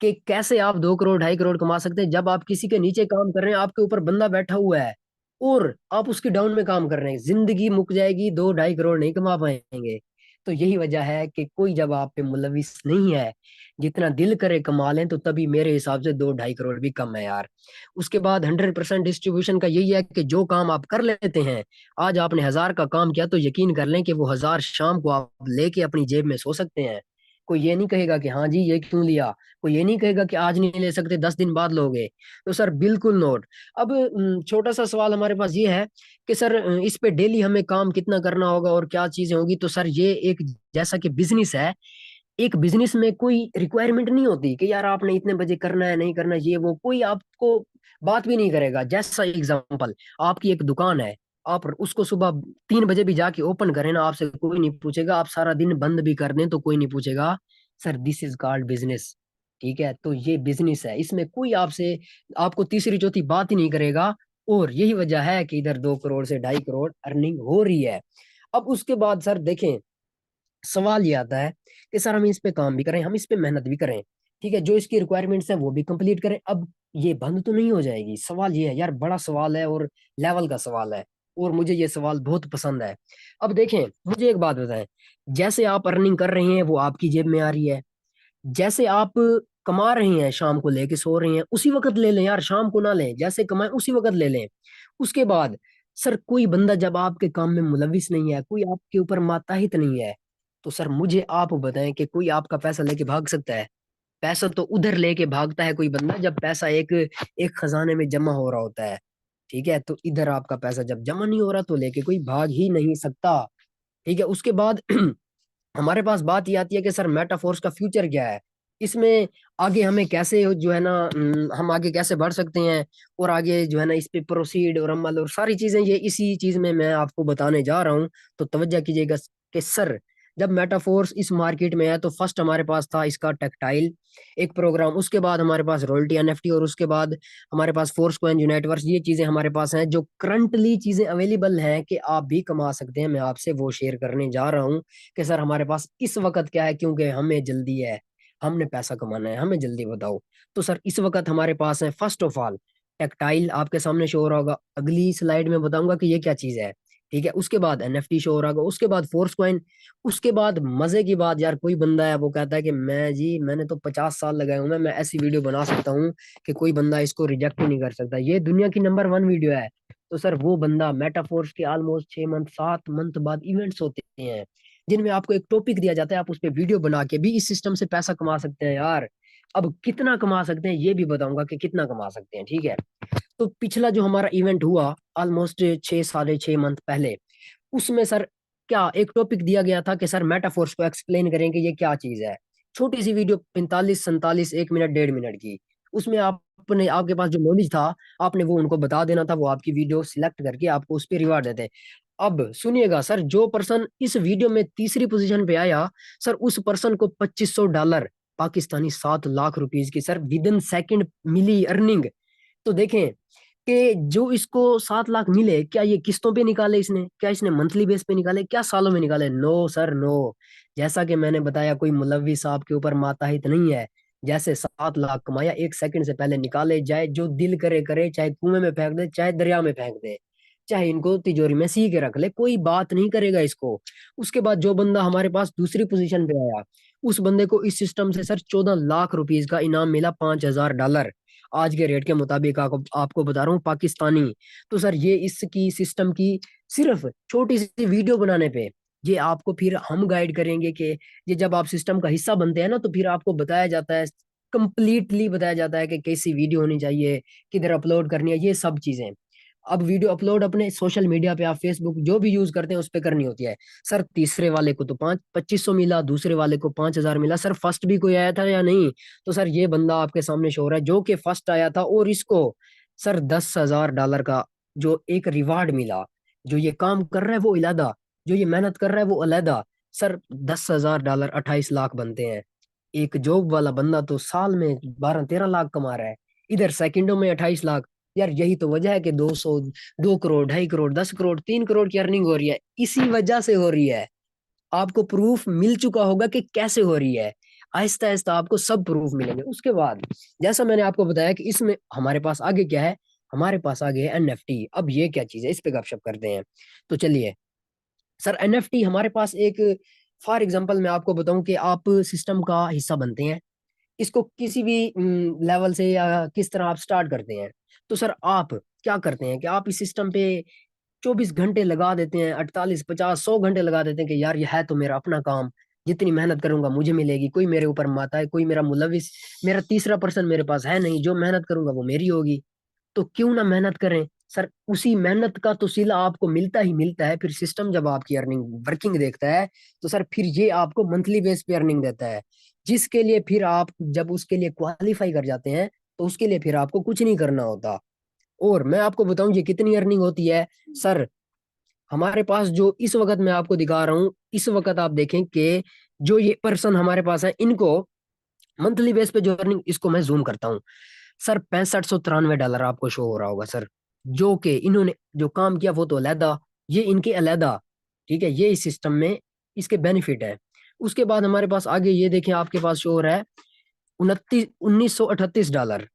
कि कैसे आप 2 करोड़ 2.5 करोड़ कमा सकते हैं, जब आप किसी के नीचे काम कर रहे हैं, आपके ऊपर बंदा बैठा हुआ है और आप उसकी डाउन में काम कर रहे हैं। जिंदगी मुक जाएगी, 2 2.5 करोड़ नहीं कमा पाएंगे। तो यही वजह है कि कोई जब आप पे मुलविस नहीं है, जितना दिल करे कमा लें, तो तभी मेरे हिसाब से 2 2.5 करोड़ भी कम है यार। उसके बाद 100% डिस्ट्रीब्यूशन का यही है कि जो काम आप कर लेते हैं, आज आपने 1000 का काम किया, तो यकीन कर लें कि वो 1000 शाम को आप लेके अपनी जेब में सो सकते हैं। कोई ये नहीं कहेगा कि हाँ जी ये क्यों लिया, कोई ये नहीं कहेगा कि आज नहीं ले सकते 10 दिन बाद लोगे। तो सर बिल्कुल नोट। अब छोटा सा सवाल हमारे पास ये है कि सर इस पे डेली हमें काम कितना करना होगा और क्या चीजें होगी। तो सर ये एक, जैसा कि बिजनेस है, एक बिजनेस में कोई रिक्वायरमेंट नहीं होती कि यार आपने इतने बजे करना है, नहीं करना, ये वो कोई आपको बात भी नहीं करेगा। जैसा एग्जांपल, आपकी एक दुकान है, आप उसको सुबह 3 बजे भी जाके ओपन करें ना, आपसे कोई नहीं पूछेगा। आप सारा दिन बंद भी कर दें तो कोई नहीं पूछेगा। Sir this is called business. ठीक है, तो ये बिजनेस है, इसमें कोई आपसे, आपको तीसरी चौथी बात ही नहीं करेगा। और यही वजह है कि इधर 2 करोड़ से 2.5 करोड़ अर्निंग हो रही है। अब उसके बाद सर देखें, सवाल ये आता है कि सर हम इस पे काम भी करें, हम इस पे मेहनत भी करें, ठीक है, जो इसकी रिक्वायरमेंट्स है वो भी कंप्लीट करें, अब ये बंद तो नहीं हो जाएगी? सवाल ये है यार, बड़ा सवाल है और लेवल का सवाल है, और मुझे ये सवाल बहुत पसंद है। अब देखें, मुझे एक बात बताएं, जैसे आप अर्निंग कर रहे हैं वो आपकी जेब में आ रही है, जैसे आप कमा रहे हैं, शाम को लेके सो रहे हैं, उसी वक्त ले लें यार, शाम को ना लें, जैसे कमाएं उसी वक्त ले लें। उसके बाद सर कोई बंदा जब आपके काम में मुलविस नहीं है, कोई आपके ऊपर माताहित नहीं है, तो सर मुझे आप बताएं कि कोई आपका पैसा लेके भाग सकता है? पैसा तो उधर लेके भागता है कोई बंदा जब पैसा एक एक खजाने में जमा हो रहा होता है। ठीक है, तो इधर आपका पैसा जब जमा नहीं हो रहा, तो लेके कोई भाग ही नहीं सकता। ठीक है, उसके बाद हमारे पास बात ये आती है कि सर मेटाफोर्स का फ्यूचर क्या है, इसमें आगे हमें कैसे जो है ना, हम आगे कैसे बढ़ सकते हैं, और आगे जो है ना इस पे प्रोसीड और अमल और सारी चीजें, ये इसी चीज में मैं आपको बताने जा रहा हूँ। तो तवज्जो कीजिएगा कि सर, जब मेटाफोर्स इस मार्केट में है, तो फर्स्ट हमारे पास था इसका टेक्टाइल एक प्रोग्राम, उसके बाद हमारे पास रॉयल्टी एनएफटी, और उसके बाद हमारे पास फोर्स कॉइन यूनाइटवर्स। ये चीजें हमारे पास हैं, जो करंटली चीजें अवेलेबल हैं कि आप भी कमा सकते हैं, मैं आपसे वो शेयर करने जा रहा हूँ कि सर हमारे पास इस वक्त क्या है, क्योंकि हमें जल्दी है, हमने पैसा कमाना है, हमें जल्दी बताओ। तो सर इस वक्त हमारे पास है, फर्स्ट ऑफ ऑल टेक्टाइल आपके सामने शो हो रहा होगा, अगली स्लाइड में बताऊंगा कि ये क्या चीज है। ठीक है, उसके बाद एनएफटी शो हो रहा होगा, उसके बाद फोर्स कॉइन, उसके बाद मजे की बात यार, कोई बंदा है वो कहता है कि मैं जी मैंने तो 50 साल लगाए हुए हैं, मैं ऐसी वीडियो बना सकता हूँ कि कोई बंदा इसको रिजेक्ट ही नहीं कर सकता, ये दुनिया की नंबर 1 वीडियो है। तो सर वो बंदा, मेटाफोर्स के ऑलमोस्ट 6 मंथ 7 मंथ बाद इवेंट्स होते हैं, जिनमें आपको एक टॉपिक दिया जाता है, आप उस पर वीडियो बना के भी इस सिस्टम से पैसा कमा सकते हैं यार। अब कितना कमा सकते हैं ये भी बताऊंगा कि कितना कमा सकते हैं। ठीक है, तो पिछला जो हमारा इवेंट हुआ ऑलमोस्ट 6 साढ़े 6 मंथ पहले, उसमें सर क्या एक टॉपिक दिया गया था कि सर मेटाफोर्स को एक्सप्लेन करें कि ये क्या चीज है। छोटी सी वीडियो, 45 47 1 मिनट 1.5 मिनट की, उसमें आप आपने, आपके पास जो नॉलेज था आपने वो उनको बता देना था, वो आपकी वीडियो सिलेक्ट करके आपको उस पर रिवार्ड देते। अब सुनिएगा सर, जो पर्सन इस वीडियो में तीसरी पोजीशन पे आया सर, उस पर्सन को $2500 पाकिस्तानी, 7 लाख रुपीज की सर विद इन सेकंड मिली अर्निंग। तो देखें कि जो इसको 7 लाख मिले, क्या ये किस्तों पे निकाले इसने, क्या इसने मंथली बेस पे निकाले, क्या सालों में निकाले? No sir no. जैसा कि मैंने बताया, कोई मुलव्विस आपके ऊपर माताहित नहीं है। जैसे 7 लाख कमाया, 1 सेकंड से पहले निकाले जाए, जो दिल करे करे, चाहे कुएं में फेंक दे, चाहे दरिया में फेंक दे, चाहे इनको तिजोरी में सी के रख ले, कोई बात नहीं करेगा इसको। उसके बाद जो बंदा हमारे पास दूसरी पोजीशन पे आया, उस बंदे को इस सिस्टम से सर 14 लाख रुपीज का इनाम मिला, $5000 आज के रेट के मुताबिक। आपको बता रहा हूँ पाकिस्तानी। तो सर ये इसकी सिस्टम की सिर्फ छोटी सी वीडियो बनाने पे, ये आपको फिर हम गाइड करेंगे कि ये जब आप सिस्टम का हिस्सा बनते हैं ना, तो फिर आपको बताया जाता है, कंप्लीटली बताया जाता है कि कैसी वीडियो होनी चाहिए, किधर अपलोड करनी है, ये सब चीजें। अब वीडियो अपलोड अपने सोशल मीडिया पे, आप फेसबुक जो भी यूज करते हैं उस पे करनी होती है। सर तीसरे वाले को तो 2500 मिला, दूसरे वाले को 5000 मिला। सर फर्स्ट भी कोई आया था या नहीं? तो सर ये बंदा आपके सामने शो हो रहा है जो कि फर्स्ट आया था, और इसको सर $10,000 का जो एक रिवार्ड मिला। जो ये काम कर रहा है वो अलहदा, जो ये मेहनत कर रहा है वो अलहदा। सर $10,000 28 लाख बनते हैं। एक जॉब वाला बंदा तो साल में 12-13 लाख कमा रहा है, इधर सेकंडों में 28 लाख। यार यही तो वजह है कि 200, 2 करोड़, 2.5 करोड़, 10 करोड़, 3 करोड़ की अर्निंग हो रही है, इसी वजह से हो रही है। आपको प्रूफ मिल चुका होगा कि कैसे हो रही है। आहिस्ता आहिस्ता आपको सब प्रूफ मिलेंगे। उसके बाद जैसा मैंने आपको बताया कि इसमें हमारे पास आगे क्या है, हमारे पास आगे है एनएफटी। अब ये क्या चीज है, इस पे गपशप करते हैं। तो चलिए सर, एनएफटी हमारे पास एक, फॉर एग्जांपल मैं आपको बताऊं कि आप सिस्टम का हिस्सा बनते हैं, इसको किसी भी लेवल से या किस तरह आप स्टार्ट करते हैं। तो सर आप क्या करते हैं कि आप इस सिस्टम पे 24 घंटे लगा देते हैं, 48, 50, 100 घंटे लगा देते हैं कि यार ये है तो मेरा अपना काम, जितनी मेहनत करूंगा मुझे मिलेगी, कोई मेरे ऊपर माता है, कोई मेरा मुलविस, मेरा तीसरा पर्सन मेरे पास है नहीं, जो मेहनत करूंगा वो मेरी होगी। तो क्यों ना मेहनत करें। सर उसी मेहनत का तो सिला आपको मिलता ही मिलता है। फिर सिस्टम जब आपकी अर्निंग वर्किंग देखता है, तो सर फिर ये आपको मंथली बेस पे अर्निंग देता है, जिसके लिए फिर आप जब उसके लिए क्वालिफाई कर जाते हैं, तो उसके लिए फिर आपको कुछ नहीं करना होता। और मैं आपको बताऊं ये कितनी अर्निंग होती है। सर हमारे पास जो इस वक्त मैं आपको दिखा रहा हूँ, इस वक्त आप देखें कि जो ये पर्सन हमारे पास है, इनको मंथली बेस पे जो अर्निंग, इसको मैं जूम करता हूँ सर, $6593 आपको शो हो रहा होगा सर। जो कि इन्होंने जो काम किया वो तो अलहदा, ये इनके अलहदा, ठीक है, ये इस सिस्टम में इसके बेनिफिट है। उसके बाद हमारे पास आगे ये देखें, आपके पास शो हो रहा है 1938 डॉलर।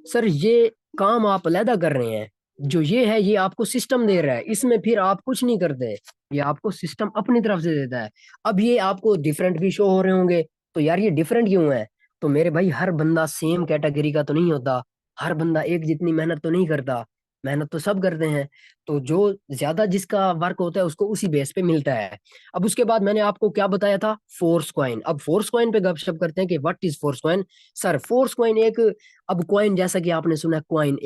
सर ये काम आप अलहदा कर रहे हैं, जो ये है ये आपको सिस्टम दे रहा है, इसमें फिर आप कुछ नहीं करते, ये आपको सिस्टम अपनी तरफ से देता है। अब ये आपको डिफरेंट भी शो हो रहे होंगे, तो यार ये डिफरेंट क्यों है? तो मेरे भाई, हर बंदा सेम कैटेगरी का तो नहीं होता, हर बंदा एक जितनी मेहनत तो नहीं करता, मेहनत तो सब करते हैं। तो जो ज्यादा जिसका वर्क होता है उसको उसी बेस पे मिलता है। अब उसके बाद मैंने आपको क्या बताया था, फोर्स कॉइन। अब फोर्स कॉइन पे गपशप करते हैं कि what is force coin. Sir force coin एक, अब कॉइन जैसा कि आपने सुना, कॉइन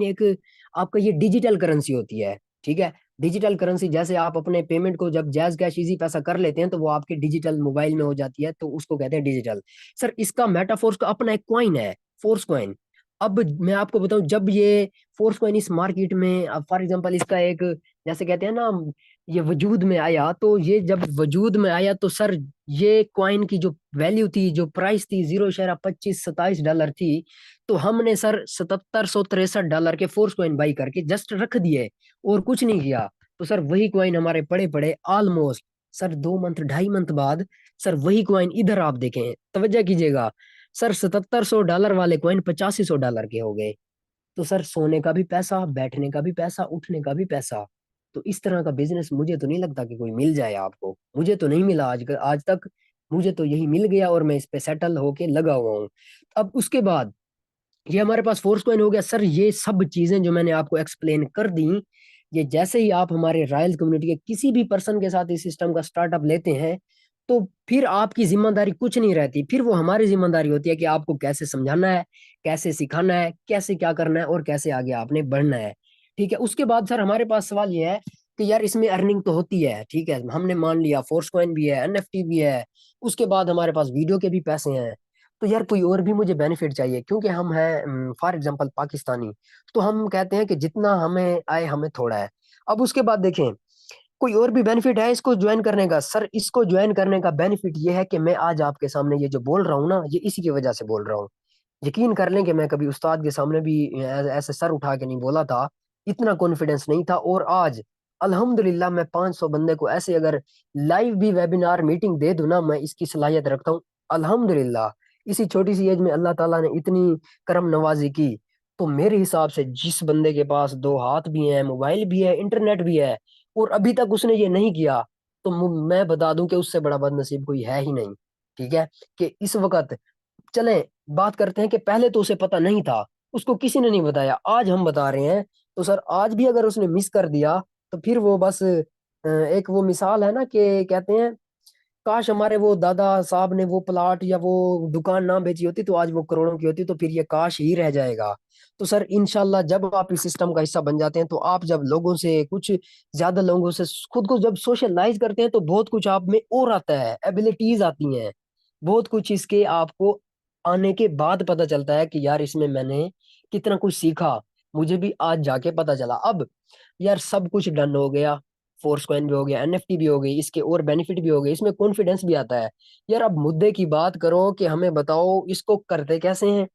एक आपका ये डिजिटल करेंसी होती है, ठीक है। डिजिटल करेंसी जैसे आप अपने पेमेंट को जब जैज कैश इजी पैसा कर लेते हैं, तो वो आपके डिजिटल मोबाइल में हो जाती है, तो उसको कहते हैं डिजिटल। सर इसका मेटाफोर्स का अपना एक कॉइन है, फोर्स कॉइन। अब मैं आपको बताऊं, जब ये फोर्स कॉइन इस मार्केट में, अब फॉर एग्जांपल इसका एक, जैसे कहते हैं ना, ये वजूद में आया, तो ये जब वजूद में आया तो सर ये कॉइन की जो वैल्यू थी, जो प्राइस थी, 0.2527 डॉलर थी। तो हमने सर $7763 के फोर्स कॉइन बाई करके जस्ट रख दिए, और कुछ नहीं किया। तो सर वही कॉइन हमारे पड़े पड़े ऑलमोस्ट सर 2 मंथ, 2.5 मंथ बाद, सर वही कॉइन इधर आप देखें, तवज्जो कीजिएगा, सर $7700 वाले कॉइन $8500 के हो गए। तो सर सोने का भी पैसा, बैठने का भी पैसा, उठने का भी पैसा। तो इस तरह का बिजनेस मुझे तो नहीं लगता कि कोई मिल जाए आपको, मुझे तो नहीं मिला आज तक। मुझे तो यही मिल गया और मैं इस पे सेटल होके लगा हुआ हूँ। अब उसके बाद ये हमारे पास फोर्स कॉइन हो गया। सर ये सब चीजें जो मैंने आपको एक्सप्लेन कर दी, ये जैसे ही आप हमारे रॉयल कम्युनिटी के किसी भी पर्सन के साथ इस सिस्टम का स्टार्टअप लेते हैं, तो फिर आपकी जिम्मेदारी कुछ नहीं रहती, फिर वो हमारी जिम्मेदारी होती है कि आपको कैसे समझाना है, कैसे सिखाना है, कैसे क्या करना है, और कैसे आगे आपने बढ़ना है। ठीक है। उसके बाद सर हमारे पास सवाल ये है कि यार इसमें अर्निंग तो होती है, ठीक है, हमने मान लिया फोर्स कॉइन भी है, एनएफटी भी है, उसके बाद हमारे पास वीडियो के भी पैसे हैं। तो यार कोई और भी मुझे बेनिफिट चाहिए, क्योंकि हम हैं फॉर एग्जांपल पाकिस्तानी। तो हम कहते हैं कि जितना हमें आए हमें थोड़ा है। अब उसके बाद देखें, कोई और भी बेनिफिट है इसको ज्वाइन करने का? सर इसको ज्वाइन करने का बेनिफिट ये है कि मैं आज आपके सामने ये जो बोल रहा हूँ ना, ये इसी की वजह से बोल रहा हूँ। यकीन कर लें कि मैं कभी उस्ताद के सामने भी ऐसे सर उठा के नहीं बोला था, इतना कॉन्फिडेंस नहीं था। और आज अल्हम्दुलिल्लाह मैं 500 बंदे को ऐसे अगर लाइव भी वेबिनार मीटिंग दे दूं ना, मैं इसकी सलाहियत रखता हूँ। अल्हम्दुलिल्लाह इसी छोटी सी एज में अल्लाह ताला ने इतनी करम नवाजी की। तो मेरे हिसाब से जिस बंदे के पास दो हाथ भी हैं, मोबाइल भी है, इंटरनेट भी है, और अभी तक उसने ये नहीं किया, तो मैं बता दूं कि उससे बड़ा बदनसीब कोई है ही नहीं। ठीक है, कि इस वक्त चलें बात करते हैं कि पहले तो उसे पता नहीं था, उसको किसी ने नहीं बताया, आज हम बता रहे हैं। तो सर आज भी अगर उसने मिस कर दिया, तो फिर वो बस एक वो मिसाल है ना कि कहते हैं, काश हमारे वो दादा साहब ने वो प्लाट या वो दुकान ना बेची होती तो आज वो करोड़ों की होती, तो फिर ये काश ही रह जाएगा। तो सर इंशाल्लाह जब आप इस सिस्टम का हिस्सा बन जाते हैं, तो आप जब लोगों से कुछ ज्यादा लोगों से खुद को जब सोशलाइज करते हैं, तो बहुत कुछ आप में और आता है, एबिलिटीज आती हैं, बहुत कुछ इसके आपको आने के बाद पता चलता है कि यार इसमें मैंने कितना कुछ सीखा, मुझे भी आज जाके पता चला। अब यार सब कुछ डन हो गया, फोर्स कॉइन भी हो गया, एनएफटी भी हो गई, इसके और बेनिफिट भी हो गए, इसमें कॉन्फिडेंस भी आता है। यार अब मुद्दे की बात करो कि हमें बताओ इसको करते कैसे हैं,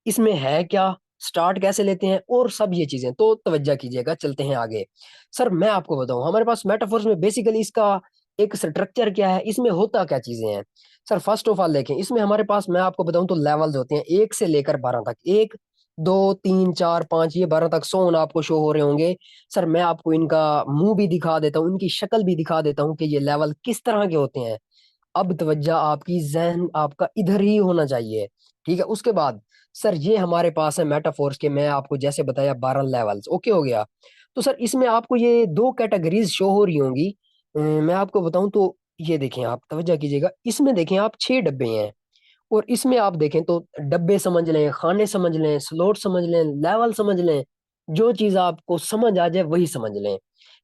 इसमें है क्या, स्टार्ट कैसे लेते हैं, और सब ये चीजें तो तवज्जो कीजिएगा, चलते हैं आगे। सर मैं आपको बताऊं, हमारे पास मेटाफोर्स में बेसिकली इसका एक स्ट्रक्चर क्या है, इसमें होता क्या चीजें हैं। सर फर्स्ट ऑफ ऑल देखें, इसमें हमारे पास मैं आपको बताऊं तो लेवल्स होते हैं 1 से लेकर 12 तक। 1 2 3 4 5 ये 12 तक सोन आपको शो हो रहे होंगे। सर मैं आपको इनका मुंह भी दिखा देता हूँ, इनकी शक्ल भी दिखा देता हूँ कि ये लेवल किस तरह के होते हैं। अब तवज्जो आपकी जहन आपका इधर ही होना चाहिए। ठीक है, उसके बाद सर ये हमारे पास है मेटाफोर्स के, मैं आपको जैसे बताया 12 लेवल्स, ओके हो गया। तो सर इसमें आपको ये दो कैटेगरीज शो हो रही होंगी। मैं आपको बताऊं तो ये देखें, आप तवज्जो कीजिएगा, इसमें देखें आप 6 डब्बे हैं, और इसमें आप देखें तो डब्बे समझ लें, खाने समझ लें, स्लॉट समझ लें, लेवल समझ लें, जो चीज आपको समझ आ जाए वही समझ लें।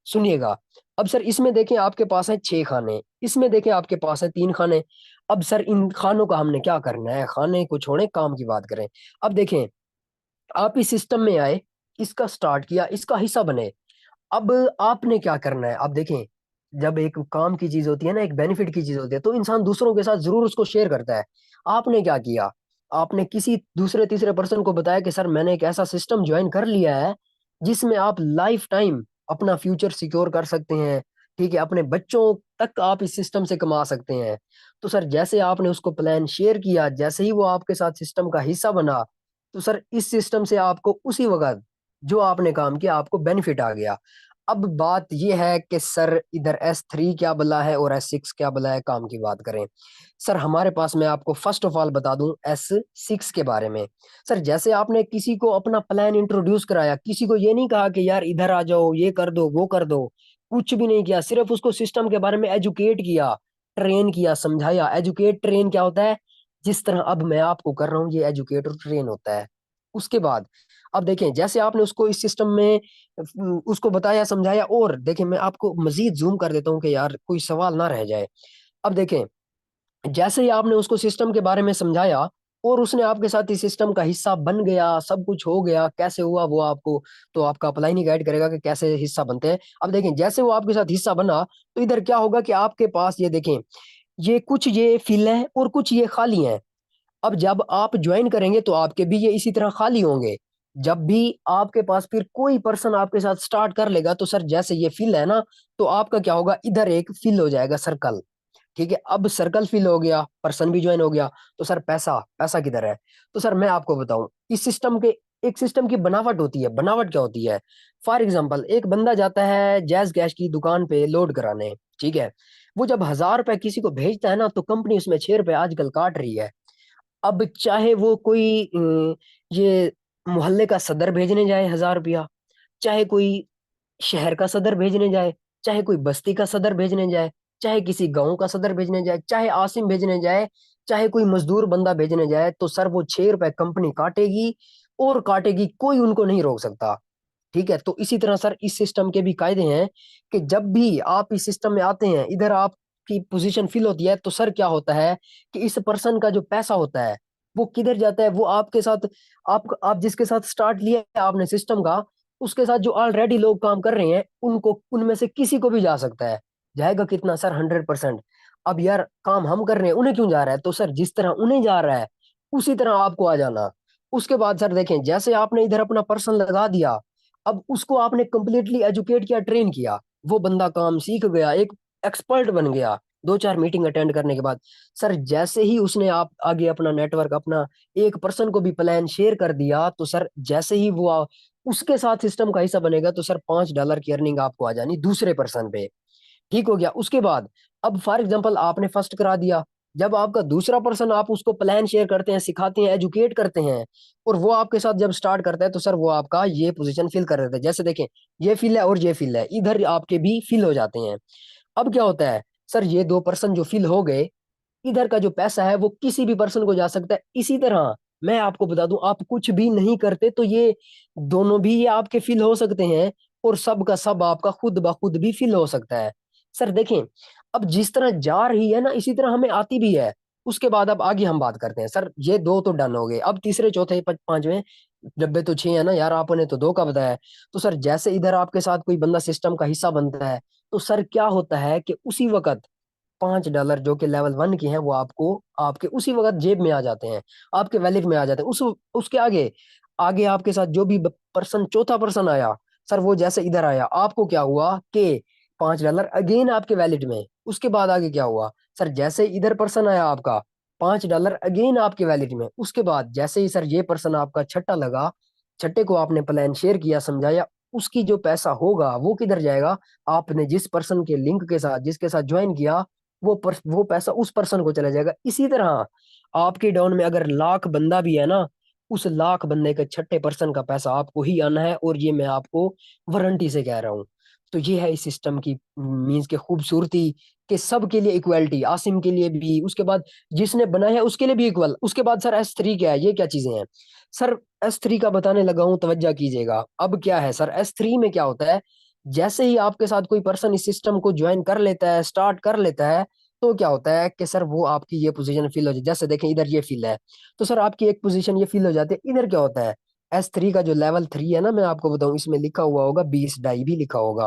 सुनिएगा, अब सर इसमें देखें आपके पास है 6 खाने, इसमें देखें आपके पास है 3 खाने। अब सर इन खानों का हमने क्या करना है, खाने को छोड़ें काम की बात करें। अब देखें, आप इस सिस्टम में आए, इसका स्टार्ट किया, इसका हिस्सा बने। अब आपने क्या करना है, आप देखें, जब एक काम की चीज होती है ना, एक बेनिफिट की चीज होती है, तो इंसान दूसरों के साथ जरूर उसको शेयर करता है। आपने क्या किया, आपने किसी दूसरे तीसरे पर्सन को बताया कि सर मैंने एक ऐसा सिस्टम ज्वाइन कर लिया है जिसमें आप लाइफ टाइम अपना फ्यूचर सिक्योर कर सकते हैं। ठीक है, अपने बच्चों तक आप इस सिस्टम से कमा सकते हैं। तो सर जैसे आपने उसको प्लान शेयर किया, जैसे ही वो आपके साथ सिस्टम का हिस्सा बना, तो सर इस सिस्टम से आपको उसी वक्त जो आपने काम किया आपको बेनिफिट आ गया। अब बात यह है कि सर इधर S3 क्या बला है और S6 क्या बला है, काम की बात करें। सर हमारे पास, मैं आपको फर्स्ट ऑफ ऑल बता दूं S6 के बारे में। सर जैसे आपने किसी को अपना प्लान इंट्रोड्यूस कराया, किसी को ये नहीं कहा कि यार इधर आ जाओ, ये कर दो वो कर दो, कुछ भी नहीं किया, सिर्फ उसको सिस्टम के बारे में एजुकेट किया, ट्रेन किया, समझाया। एजुकेट ट्रेन क्या होता है, जिस तरह अब मैं आपको कर रहा हूँ, ये एजुकेट और ट्रेन होता है। उसके बाद अब देखें, जैसे आपने उसको इस सिस्टम में उसको बताया समझाया, और देखें मैं आपको मजीद जूम कर देता हूँ कि यार कोई सवाल ना रह जाए। अब देखें, जैसे ही आपने उसको सिस्टम के बारे में समझाया और उसने आपके साथ इस सिस्टम का हिस्सा बन गया, सब कुछ हो गया, कैसे हुआ वो आपको, तो आपका अप्लाई नहीं गाइड करेगा कि कैसे हिस्सा बनते हैं। अब देखें, जैसे वो आपके साथ हिस्सा बना, तो इधर क्या होगा कि आपके पास ये देखें, ये कुछ ये फिल है और कुछ ये खाली हैं। अब जब आप ज्वाइन करेंगे तो आपके भी ये इसी तरह खाली होंगे। जब भी आपके पास फिर कोई पर्सन आपके साथ स्टार्ट कर लेगा, तो सर जैसे ये फिल है ना, तो आपका क्या होगा, इधर एक फिल हो जाएगा सर्कल। ठीक है, अब सर्कल फिल हो गया, पर्सन भी ज्वाइन हो गया, तो सर पैसा पैसा किधर है। तो सर मैं आपको बताऊं, इस सिस्टम के एक सिस्टम की बनावट होती है। बनावट क्या होती है, फॉर एग्जाम्पल एक बंदा जाता है जैज कैश की दुकान पे लोड कराने, ठीक है, वो जब 1000 रुपए किसी को भेजता है ना, तो कंपनी उसमें 6 रुपए आजकल काट रही है। अब चाहे वो कोई ये मोहल्ले का सदर भेजने जाए 1000 रुपया, चाहे कोई शहर का सदर भेजने जाए, चाहे कोई बस्ती का सदर भेजने जाए, चाहे किसी गांव का सदर भेजने जाए, चाहे आसिम भेजने जाए, चाहे कोई मजदूर बंदा भेजने जाए, तो सर वो 6 रुपए कंपनी काटेगी, और काटेगी, कोई उनको नहीं रोक सकता। ठीक है, तो इसी तरह सर इस सिस्टम के भी कायदे हैं कि जब भी आप इस सिस्टम में आते हैं, इधर आप आपकी पोजीशन फिल होती है, तो सर क्या होता है कि इस पर्सन का जो पैसा होता है वो किधर जाता है? वो आपके साथ, आप जिसके साथ स्टार्ट लिया है आपने सिस्टम का, उसके साथ जो ऑलरेडी लोग काम कर रहे हैं उनको, उनमें से किसी को भी जा सकता है। जाएगा कितना सर? 100%। अब यार काम हम कर रहे हैं, उन्हें क्यों जा रहा है? तो सर जिस तरह उन्हें जा रहा है उसी तरह आपको आ जाना। उसके बाद सर देखें, जैसे आपने इधर अपना पर्सन लगा दिया, अब उसको आपने कंप्लीटली एजुकेट किया, ट्रेन किया, वो बंदा काम सीख गया, एक एक्सपर्ट बन गया 2-4 मीटिंग अटेंड करने के बाद। सर जैसे ही उसने आप आगे अपना नेटवर्क, अपना एक पर्सन को भी प्लान शेयर कर दिया, तो सर जैसे ही वो उसके साथ सिस्टम का हिस्सा बनेगा, तो सर $5 की अर्निंग आपको आ जानी दूसरे पर्सन पे। ठीक हो गया। उसके बाद अब फॉर एग्जांपल आपने फर्स्ट करा दिया, जब आपका दूसरा पर्सन, आप उसको प्लान शेयर करते हैं, सिखाते हैं, एजुकेट करते हैं, और वो आपके साथ जब स्टार्ट करता है, तो सर वो आपका ये पोजीशन फिल कर देता है। जैसे देखें, ये फिल है और ये फिल है, इधर आपके भी फिल हो जाते हैं। अब क्या होता है सर, ये दो पर्सन जो फिल हो गए, इधर का जो पैसा है वो किसी भी पर्सन को जा सकता है। इसी तरह मैं आपको बता दूं, आप कुछ भी नहीं करते तो ये दोनों भी, ये आपके फिल हो सकते हैं, और सब का सब आपका खुद ब खुद भी फिल हो सकता है। सर देखें, अब जिस तरह जा रही है ना, इसी तरह हमें आती भी है। उसके बाद अब आगे हम बात करते हैं। सर ये दो तो डन हो गए, अब तीसरे चौथे पांचवें डब्बे तो 6 है ना यार, आपने तो 2 का बताया है। तो सर जैसे इधर आपके साथ कोई बंदा सिस्टम का हिस्सा बनता है, तो सर क्या होता है कि उसी वक्त $5 जो कि लेवल 1 के हैं, वो आपको आपके उसी वक्त जेब में आ जाते हैं, आपके वैलेट में आ जाते हैं। उसके आगे आगे आपके साथ जो भी पर्सन, चौथा पर्सन आया, सर वो जैसे इधर आया, आपको क्या हुआ कि $5 अगेन आपके वैलेट में। उसके बाद आगे क्या हुआ सर, जैसे इधर पर्सन आया आपका, $5 अगेन आपके वैलेट में। उसके बाद जैसे ही सर ये पर्सन आपका छठा लगा, छठे को आपने प्लान शेयर किया, समझाया, उसकी जो पैसा होगा वो किधर जाएगा? आपने जिस पर्सन के लिंक के साथ, जिसके साथ ज्वाइन किया, वो पैसा उस पर्सन को चला जाएगा। इसी तरह आपके डाउन में अगर लाख बंदा भी है ना, उस लाख बंदे के छठे पर्सन का पैसा आपको ही आना है, और ये मैं आपको वारंटी से कह रहा हूँ। तो ये है इस सिस्टम की मीन्स के खूबसूरती, कि सबके लिए इक्वालिटी, आसिम के लिए भी, उसके बाद जिसने बनाया है उसके लिए भी इक्वल। उसके बाद सर S3 क्या है, ये क्या चीजें हैं? सर S3 का बताने लगा हूं, तवज्जो कीजिएगा। अब क्या है सर, S3 में क्या होता है, जैसे ही आपके साथ कोई पर्सन इस सिस्टम को ज्वाइन कर लेता है, स्टार्ट कर लेता है, तो क्या होता है कि सर वो आपकी ये पोजीशन फिल हो जाए। जैसे देखें इधर ये फिल है, तो सर आपकी एक पोजीशन ये फिल हो जाती है। इधर क्या होता है, S3 का जो लेवल 3 है ना, मैं आपको बताऊं, इसमें लिखा हुआ होगा 20 डाई भी लिखा होगा।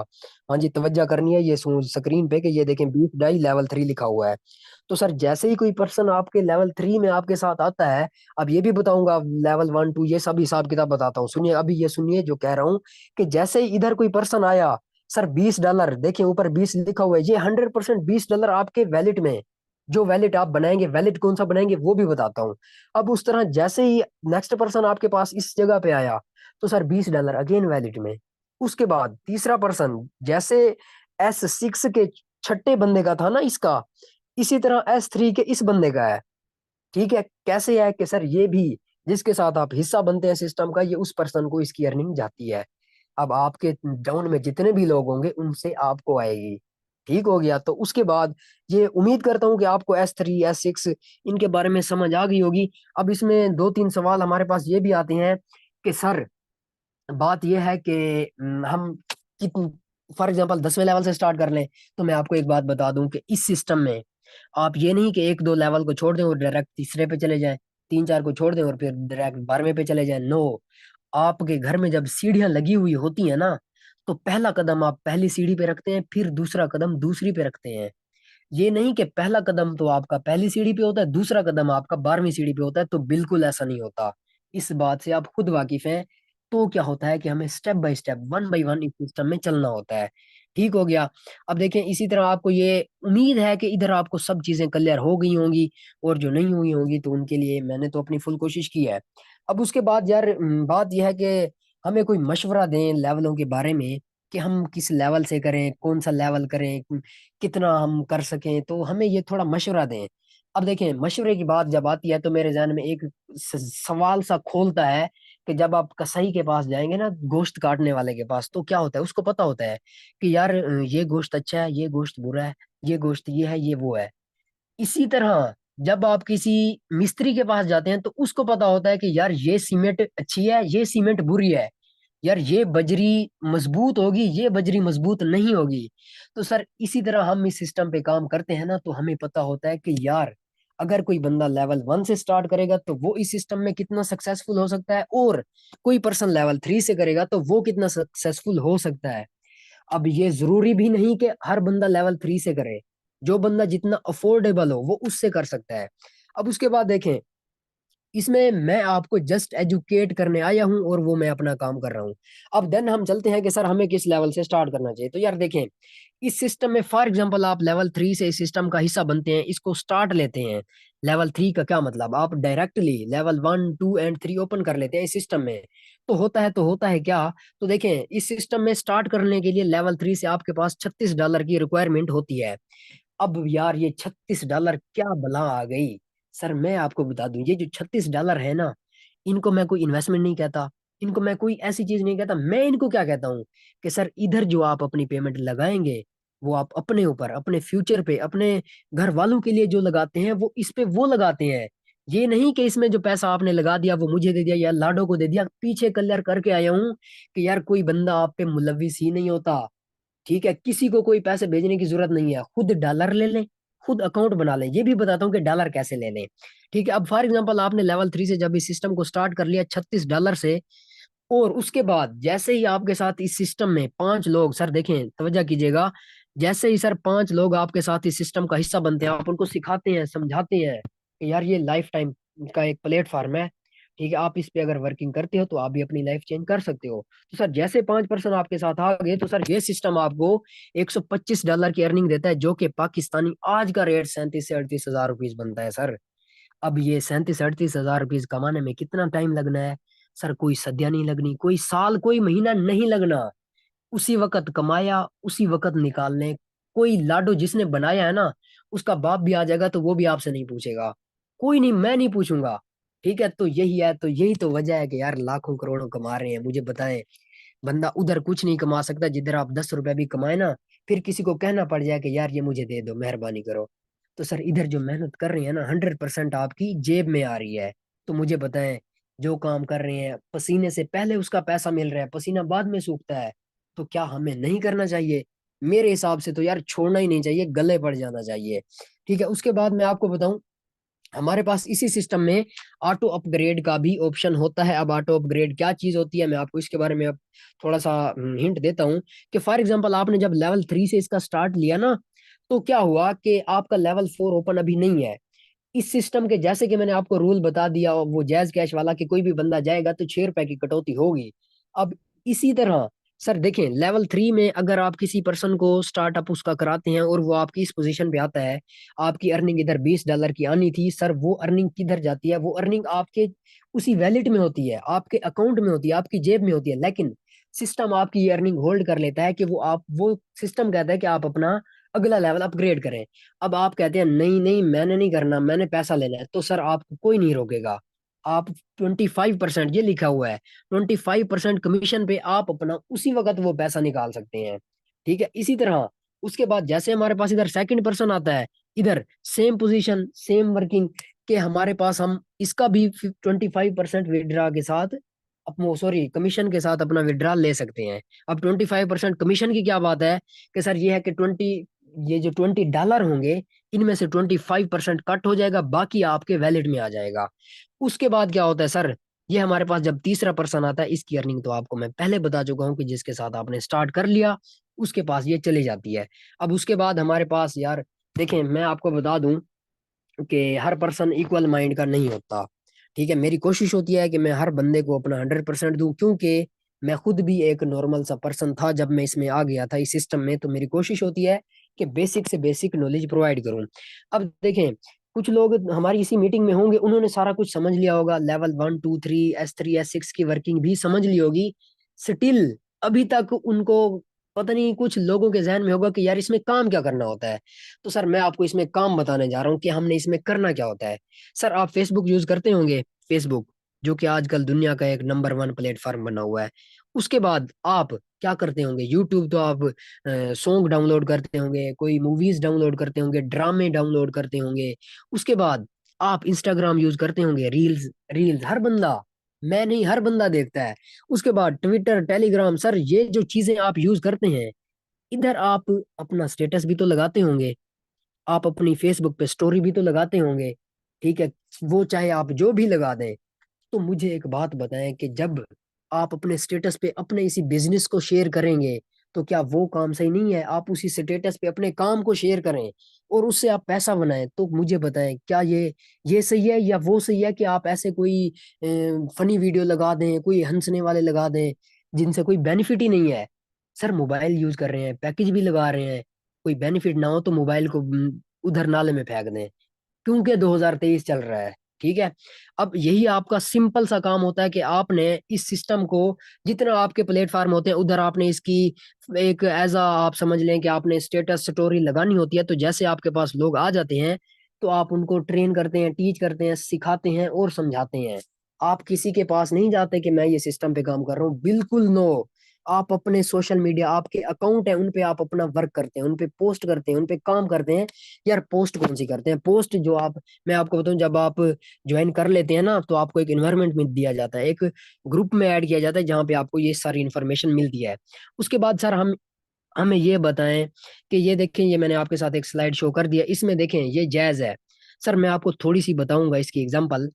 हाँ जी, तवज्जो करनी है ये स्क्रीन पे, कि ये देखें 20 डाई लेवल 3 लिखा हुआ है। तो सर जैसे ही कोई पर्सन आपके लेवल 3 में आपके साथ आता है, अब ये भी बताऊंगा लेवल 1 2 ये सब हिसाब किताब बताता हूँ, सुनिए अभी, ये सुनिए जो कह रहा हूँ, कि जैसे ही इधर कोई पर्सन आया, सर $20 देखिए, ऊपर 20 लिखा हुआ है, ये 100% $20 आपके वैलेट में। जो वैलेट आप बनाएंगे, वैलेट कौन सा बनाएंगे वो भी बताता हूँ। अब उस तरह जैसे ही नेक्स्ट पर्सन आपके पास इस जगह पे आया, तो सर $20 अगेन वैलेट में। उसके बाद तीसरा पर्सन, जैसे S6 के छठे बंदे का था ना इसका, इसी तरह S3 के इस बंदे का है। ठीक है, कैसे है कि सर ये भी, जिसके साथ आप हिस्सा बनते हैं सिस्टम का, ये उस पर्सन को इसकी अर्निंग जाती है। अब आपके डाउन में जितने भी लोग होंगे उनसे आपको आएगी। ठीक हो गया। तो उसके बाद ये उम्मीद करता हूँ कि आपको S3 S6 इनके बारे में समझ आ गई होगी। अब इसमें 2-3 सवाल हमारे पास ये भी आते हैं कि सर, बात यह है कि हम कितन फॉर एग्जांपल 10वें लेवल से स्टार्ट कर लें, तो मैं आपको एक बात बता दूं कि इस सिस्टम में आप ये नहीं कि 1-2 लेवल को छोड़ दें और डायरेक्ट तीसरे पे चले जाएं, 3-4 को छोड़ दें और फिर डायरेक्ट 12वें पे चले जाएं। नो, आपके घर में जब सीढ़ियां लगी हुई होती है ना, तो पहला कदम आप पहली सीढ़ी पे रखते हैं, फिर दूसरा कदम दूसरी पे रखते हैं। ये नहीं कि पहला कदम तो आपका पहली सीढ़ी पे होता है, दूसरा कदम आपका 12वीं सीढ़ी पे होता है, तो बिल्कुल ऐसा नहीं होता। इस बात से आप खुद वाकिफ हैं। तो क्या होता है कि हमें स्टेप बाय स्टेप, 1 बाय 1 इस सिस्टम में चलना होता है। ठीक हो गया। अब देखें, इसी तरह आपको ये उम्मीद है कि इधर आपको सब चीजें क्लियर हो गई होंगी, और जो नहीं हुई होंगी तो उनके लिए मैंने तो अपनी फुल कोशिश की है। अब उसके बाद यार बात यह है कि हमें कोई मशवरा दें लेवलों के बारे में, कि हम किस लेवल से करें, कौन सा लेवल करें, कितना हम कर सकें, तो हमें ये थोड़ा मशवरा दें। अब देखें, मशवरे की बात जब आती है, तो मेरे जहन में एक सवाल सा खोलता है, कि जब आप कसाई के पास जाएंगे ना, गोश्त काटने वाले के पास, तो क्या होता है, उसको पता होता है कि यार ये गोश्त अच्छा है, ये गोश्त बुरा है, ये गोश्त ये है, ये वो है। इसी तरह जब आप किसी मिस्त्री के पास जाते हैं, तो उसको पता होता है कि यार ये सीमेंट अच्छी है, ये सीमेंट बुरी है, यार ये बजरी मजबूत होगी, ये बजरी मजबूत नहीं होगी। तो सर इसी तरह हम इस सिस्टम पे काम करते हैं ना, तो हमें पता होता है कि यार अगर कोई बंदा लेवल 1 से स्टार्ट करेगा तो वो इस सिस्टम में कितना सक्सेसफुल हो सकता है, और कोई पर्सन लेवल 3 से करेगा तो वो कितना सक्सेसफुल हो सकता है। अब ये जरूरी भी नहीं कि हर बंदा लेवल 3 से करे, जो बंदा जितना अफोर्डेबल हो वो उससे कर सकता है। अब उसके बाद देखें, इसमें मैं आपको जस्ट एजुकेट करने आया हूं और वो मैं अपना काम कर रहा हूं। अब देन हम चलते हैं कि सर हमें किस लेवल से स्टार्ट करना चाहिए। तो यार देखें, इस सिस्टम में फॉर एग्जांपल आप लेवल 3 से इस सिस्टम का हिस्सा बनते हैं, इसको स्टार्ट लेते हैं। लेवल 3 का क्या मतलब, आप डायरेक्टली लेवल 1 2 एंड 3 ओपन कर लेते हैं इस सिस्टम में। तो होता है क्या, तो देखें इस सिस्टम में स्टार्ट करने के लिए लेवल 3 से आपके पास $36 की रिक्वायरमेंट होती है। अब यार ये $36 क्या बला आ गई। सर मैं आपको बता दूं, ये जो $36 है ना, इनको मैं कोई इन्वेस्टमेंट नहीं कहता, इनको मैं कोई ऐसी चीज नहीं कहता। मैं इनको क्या कहता हूँ कि सर इधर जो आप अपनी पेमेंट लगाएंगे, वो आप अपने ऊपर, अपने फ्यूचर पे, अपने घर वालों के लिए जो लगाते हैं वो इस पे वो लगाते हैं। ये नहीं कि इसमें जो पैसा आपने लगा दिया वो मुझे दे दिया या लाडो को दे दिया। पीछे क्लियर करके आया हूँ कि यार कोई बंदा आप पे मुलविस ही नहीं होता। ठीक है, किसी को कोई पैसे भेजने की जरूरत नहीं है, खुद डॉलर ले लें, खुद अकाउंट बना लें। ये भी बताता हूँ कि डॉलर कैसे ले लें। ठीक है, अब फॉर एग्जांपल आपने लेवल 3 से जब इस सिस्टम को स्टार्ट कर लिया $36 से, और उसके बाद जैसे ही आपके साथ इस सिस्टम में 5 लोग, सर देखें तवज्जो कीजिएगा, जैसे ही सर 5 लोग आपके साथ इस सिस्टम का हिस्सा बनते हैं, आप उनको सिखाते हैं, समझाते हैं कि यार ये लाइफ टाइम का एक प्लेटफॉर्म है। ठीक है, आप इस पे अगर वर्किंग करते हो तो आप भी अपनी लाइफ चेंज कर सकते हो। तो सर जैसे 5% आपके साथ आ गए, तो सर ये सिस्टम आपको $125 की अर्निंग देता है, जो कि पाकिस्तानी आज का रेट 37 से 38 हजार रुपीज बनता है सर। अब ये 37 38 हजार रुपीज कमाने में कितना टाइम लगना है। सर कोई सद्या नहीं लगनी, कोई साल कोई महीना नहीं लगना। उसी वक्त कमाया, उसी वक्त निकालने। कोई लाडो जिसने बनाया है ना, उसका बाप भी आ जाएगा तो वो भी आपसे नहीं पूछेगा। कोई नहीं, मैं नहीं पूछूंगा। ठीक है, तो यही है, तो यही तो वजह है कि यार लाखों करोड़ों कमा रहे हैं। मुझे बताएं, बंदा उधर कुछ नहीं कमा सकता जिधर आप 10 रुपए भी कमाए ना, फिर किसी को कहना पड़ जाए कि यार ये मुझे दे दो, मेहरबानी करो। तो सर इधर जो मेहनत कर रही है ना, 100% आपकी जेब में आ रही है। तो मुझे बताएं, जो काम कर रहे हैं पसीने से पहले उसका पैसा मिल रहा है, पसीना बाद में सूखता है, तो क्या हमें नहीं करना चाहिए? मेरे हिसाब से तो यार छोड़ना ही नहीं चाहिए, गले पड़ जाना चाहिए। ठीक है, उसके बाद मैं आपको बताऊं, हमारे पास इसी सिस्टम में ऑटो अपग्रेड का भी ऑप्शन होता है। अब ऑटो अपग्रेड क्या चीज होती है, मैं आपको इसके बारे में अब थोड़ा सा हिंट देता हूँ। कि फॉर एग्जांपल आपने जब लेवल 3 से इसका स्टार्ट लिया ना, तो क्या हुआ कि आपका लेवल 4 ओपन अभी नहीं है। इस सिस्टम के जैसे कि मैंने आपको रूल बता दिया, वो जैज कैश वाला, कि कोई भी बंदा जाएगा तो ₹6 की कटौती होगी। अब इसी तरह सर देखें, लेवल 3 में अगर आप किसी पर्सन को स्टार्टअप उसका कराते हैं और वो आपकी इस पोजीशन पे आता है, आपकी अर्निंग इधर $20 की आनी थी, सर वो अर्निंग किधर जाती है? वो अर्निंग आपके उसी वैलेट में होती है, आपके अकाउंट में होती है, आपकी जेब में होती है। लेकिन सिस्टम आपकी ये अर्निंग होल्ड कर लेता है कि वो सिस्टम कहता है कि आप अपना अगला लेवल अपग्रेड करें। अब आप कहते हैं नहीं नहीं मैंने नहीं करना, मैंने पैसा लेना है, तो सर आपको कोई नहीं रोकेगा। आप 25%, ये लिखा हुआ है, 25% कमीशन पे आप अपना उसी वक्त वो पैसा निकाल सकते हैं। ठीक है, इसी तरह उसके बाद जैसे हमारे पास इधर सेकंड पर्सन आता है, इधर सेम पोजीशन सेम वर्किंग, के हमारे पास हम इसका भी 25% विड्रा के साथ, अपनो सॉरी कमीशन के साथ अपना विड्रॉल ले सकते हैं। अब 25% कमीशन की क्या बात है, कि सर ये है कि ये जो $20 होंगे, इनमें से 25% कट हो जाएगा, बाकी आपके वैलेट में आ जाएगा। उसके बाद क्या होता है सर, ये हमारे पास जब तीसरा पर्सन आता है, इसकी अर्निंग तो आपको मैं पहले बता चुका हूँ कि जिसके साथ आपने स्टार्ट कर लिया उसके पास ये चली जाती है। अब उसके बाद हमारे पास यार, देखें मैं आपको बता दूं कि हर पर्सन इक्वल माइंड का नहीं होता। ठीक है, मेरी कोशिश होती है कि मैं हर बंदे को अपना 100% दूं, क्योंकि मैं खुद भी एक नॉर्मल सा पर्सन था जब मैं इसमें आ गया था इस सिस्टम में। तो मेरी कोशिश होती है कि बेसिक से बेसिक नॉलेज प्रोवाइड करूं। अब देखें, कुछ लोग हमारी इसी मीटिंग में होंगे, उन्होंने सारा कुछ समझ लिया होगा, लेवल 1 2 3 S3 S6 की वर्किंग भी समझ ली होगी। स्टिल अभी तक उनको पता नहीं, कुछ लोगों के जहन में होगा कि यार इसमें काम क्या करना होता है। तो सर मैं आपको इसमें काम बताने जा रहा हूँ कि हमने इसमें करना क्या होता है। सर आप फेसबुक यूज करते होंगे, फेसबुक जो कि आजकल दुनिया का एक नंबर 1 प्लेटफॉर्म बना हुआ है। उसके बाद आप क्या करते होंगे, यूट्यूब तो आप सॉन्ग डाउनलोड करते होंगे, कोई मूवीज डाउनलोड करते होंगे, ड्रामे डाउनलोड करते होंगे। उसके बाद आप इंस्टाग्राम यूज करते होंगे, रील्स रील्स हर बंदा। मैं नहीं, हर बंदा देखता है। उसके बाद ट्विटर, टेलीग्राम, सर ये जो चीजें आप यूज करते हैं, इधर आप अपना स्टेटस भी तो लगाते होंगे, आप अपनी फेसबुक पे स्टोरी भी तो लगाते होंगे, ठीक है, वो चाहे आप जो भी लगा दें। तो मुझे एक बात बताएं कि जब आप अपने स्टेटस पे अपने इसी बिजनेस को शेयर करेंगे, तो क्या वो काम सही नहीं है? आप उसी स्टेटस पे अपने काम को शेयर करें और उससे आप पैसा बनाएं, तो मुझे बताएं क्या ये सही है या वो सही है कि आप ऐसे कोई फनी वीडियो लगा दें, कोई हंसने वाले लगा दें, जिनसे कोई बेनिफिट ही नहीं है। सर मोबाइल यूज कर रहे हैं, पैकेज भी लगा रहे हैं, कोई बेनिफिट ना हो तो मोबाइल को उधर नाले में फेंक दें, क्योंकि 2023 चल रहा है। ठीक है, अब यही आपका सिंपल सा काम होता है कि आपने इस सिस्टम को, जितना आपके प्लेटफॉर्म होते हैं उधर आपने इसकी एक एज आप समझ लें कि आपने स्टेटस स्टोरी लगानी होती है, तो जैसे आपके पास लोग आ जाते हैं तो आप उनको ट्रेन करते हैं, टीच करते हैं, सिखाते हैं और समझाते हैं। आप किसी के पास नहीं जाते कि मैं ये सिस्टम पे काम कर रहा हूँ, बिल्कुल नो। आप अपने सोशल मीडिया, आपके अकाउंट है, उन पे आप अपना वर्क करते हैं, उन पे पोस्ट करते हैं, उन पे काम करते हैं। यार पोस्ट कौन सी करते हैं? पोस्ट जो आप, मैं आपको बताऊं, जब आप ज्वाइन कर लेते हैं ना, तो आपको एक इन्वायरमेंट में दिया जाता है, एक ग्रुप में ऐड किया जाता है जहाँ पे आपको ये सारी इन्फॉर्मेशन मिलती है। उसके बाद सर हम हमें ये बताएं कि ये देखें, ये मैंने आपके साथ एक स्लाइड शो कर दिया, इसमें देखें ये जैज है। सर मैं आपको थोड़ी सी बताऊंगा इसकी एग्जांपल,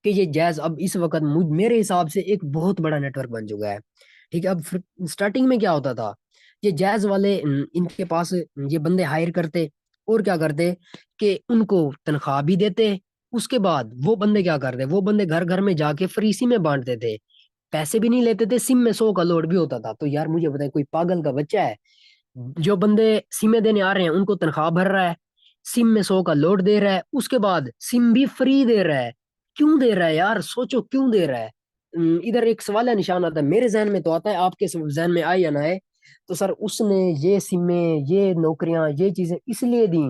कि ये जैज अब इस वक्त मेरे हिसाब से एक बहुत बड़ा नेटवर्क बन चुका है। ठीक है, अब स्टार्टिंग में क्या होता था, ये जैज वाले इनके पास ये बंदे हायर करते और क्या करते कि उनको तनख्वाह भी देते। उसके बाद वो बंदे क्या करते, वो बंदे घर घर में जाके फ्री सिम में बांटते थे, पैसे भी नहीं लेते थे, सिम में 100 का लोड भी होता था। तो यार मुझे बताए, कोई पागल का बच्चा है, जो बंदे सिमें देने आ रहे हैं उनको तनख्वाह भर रहा है, सिम में 100 का लोड दे रहा है, उसके बाद सिम भी फ्री दे रहा है। क्यों दे रहा है यार, सोचो क्यों दे रहा है? इधर एक सवाल है, निशान आता है, मेरे जहन में तो आता है, आपके जहन में आए या ना आए। तो सर उसने ये सिमें, ये नौकरियां, ये चीजें इसलिए दी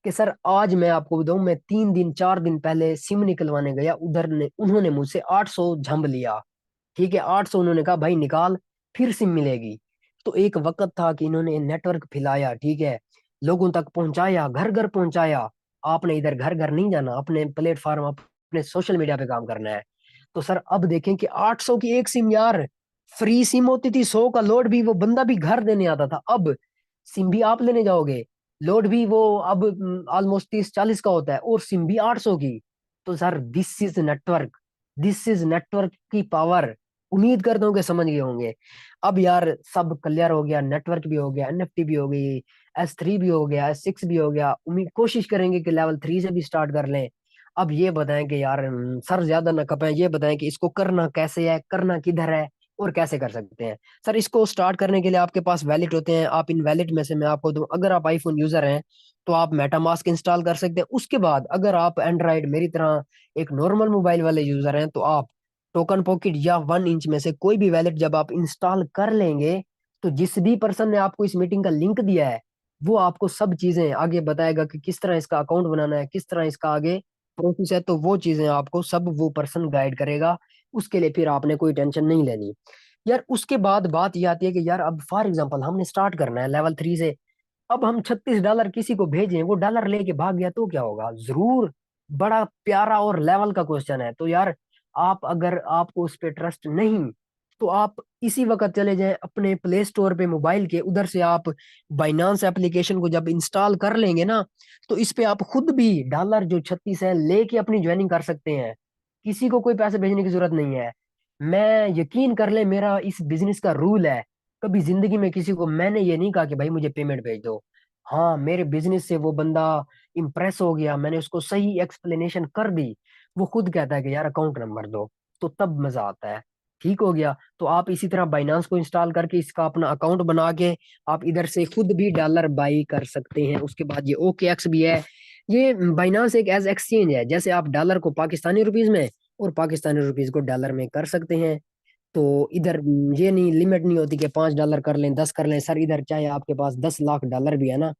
कि सर आज मैं आपको बताऊं, मैं 3 दिन 4 दिन पहले सिम निकलवाने गया, उधर ने उन्होंने मुझसे 800 झंब लिया। ठीक है, 800 उन्होंने कहा भाई निकाल, फिर सिम मिलेगी। तो एक वक्त था कि इन्होंने नेटवर्क फैलाया, ठीक है, लोगों तक पहुंचाया, घर घर पहुंचाया। आपने इधर घर घर नहीं जाना, अपने प्लेटफॉर्म, अपने सोशल मीडिया पे काम करना है। तो सर अब देखें कि 800 की एक सिम यार, फ्री सिम होती थी, 100 का लोड भी वो बंदा भी घर देने आता था। अब सिम भी आप लेने जाओगे, लोड भी वो अब ऑलमोस्ट 30 40 का होता है, और सिम भी 800 की। तो sir this is network, this is network की पावर। उम्मीद करता हूँ कि समझ गए होंगे। अब यार सब क्लियर हो गया, नेटवर्क भी हो गया, एनएफटी भी हो गई, S3 भी हो गया, S6 भी हो गया, उम्मीद कोशिश करेंगे कि लेवल 3 से भी स्टार्ट कर लें। अब ये बताएं कि यार सर ज्यादा ना कपें, ये बताएं कि इसको करना कैसे है, करना किधर है और कैसे कर सकते हैं। सर इसको स्टार्ट करने के लिए आपके पास वैलेट होते हैं, आप इन वैलेट में से मैं आपको दूं, अगर आप आईफोन यूजर हैं तो आप मेटामास्क इंस्टॉल कर सकते हैं। उसके बाद अगर आप एंड्रॉइड मेरी तरह एक नॉर्मल मोबाइल वाले यूजर हैं, तो आप टोकन पॉकेट या 1 इंच में से कोई भी वैलेट जब आप इंस्टॉल कर लेंगे, तो जिस भी पर्सन ने आपको इस मीटिंग का लिंक दिया है, वो आपको सब चीजें आगे बताएगा कि किस तरह इसका अकाउंट बनाना है, किस तरह इसका आगे प्रोसेस है। तो वो चीजें आपको सब वो पर्सन गाइड करेगा, उसके लिए फिर आपने कोई टेंशन नहीं लेनी। यार उसके बाद बात ये आती है कि यार अब फॉर एग्जांपल हमने स्टार्ट करना है लेवल 3 से, अब हम $36 किसी को भेजें, वो डॉलर लेके भाग गया तो क्या होगा? जरूर, बड़ा प्यारा और लेवल का क्वेश्चन है। तो यार आप, अगर आपको उस पर ट्रस्ट नहीं, तो आप इसी वक्त चले जाएं अपने प्ले स्टोर पे मोबाइल के, उधर से आप बाइनांस एप्लीकेशन को जब इंस्टॉल कर लेंगे ना, तो इस पे आप खुद भी डॉलर जो 36 है लेके अपनी ज्वाइनिंग कर सकते हैं। किसी को कोई पैसे भेजने की जरूरत नहीं है। मैं यकीन कर ले, मेरा इस बिजनेस का रूल है, कभी जिंदगी में किसी को मैंने ये नहीं कहा कि भाई मुझे पेमेंट भेज दो। हाँ, मेरे बिजनेस से वो बंदा इम्प्रेस हो गया, मैंने उसको सही एक्सप्लेनेशन कर दी, वो खुद कहता है कि यार अकाउंट नंबर दो, तो तब मजा आता है। ठीक हो गया, तो आप इसी तरह बाइनांस को इंस्टॉल करके इसका अपना अकाउंट बना के आप इधर से खुद भी डॉलर बाई कर सकते हैं। उसके बाद ये OKX भी है। ये बाइनांस एक एज एक्सचेंज है, जैसे आप डॉलर को पाकिस्तानी रुपीज में और पाकिस्तानी रुपीज को डॉलर में कर सकते हैं। तो इधर ये नहीं, लिमिट नहीं होती कि $5 कर लें, 10 कर लें। सर इधर चाहे आपके पास 10 लाख डॉलर भी है ना,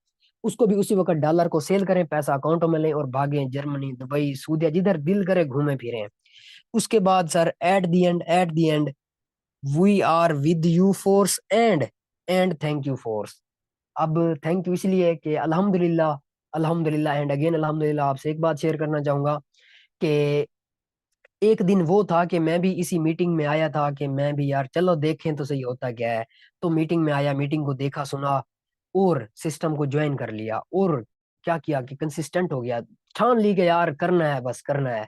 उसको भी उसी वक्त डॉलर को सेल करें, पैसा अकाउंट में लें और भागें जर्मनी, दुबई, सऊदीया, जिधर दिल करे घूमे फिरें। उसके बाद sir at the end we are with you force and thank you force. अब थैंक यू इसलिए कि अल्हम्दुलिल्लाह, अल्हम्दुलिल्लाह एंड अगेन अल्हम्दुलिल्लाह। आपसे एक बात शेयर करना चाहूंगा कि एक दिन वो था कि मैं भी इसी मीटिंग में आया था कि मैं भी यार चलो देखें तो सही होता क्या है। तो मीटिंग में आया, मीटिंग को देखा सुना और सिस्टम को ज्वाइन कर लिया, और क्या किया कि कंसिस्टेंट हो गया। ठान ली कि यार करना है, बस करना है।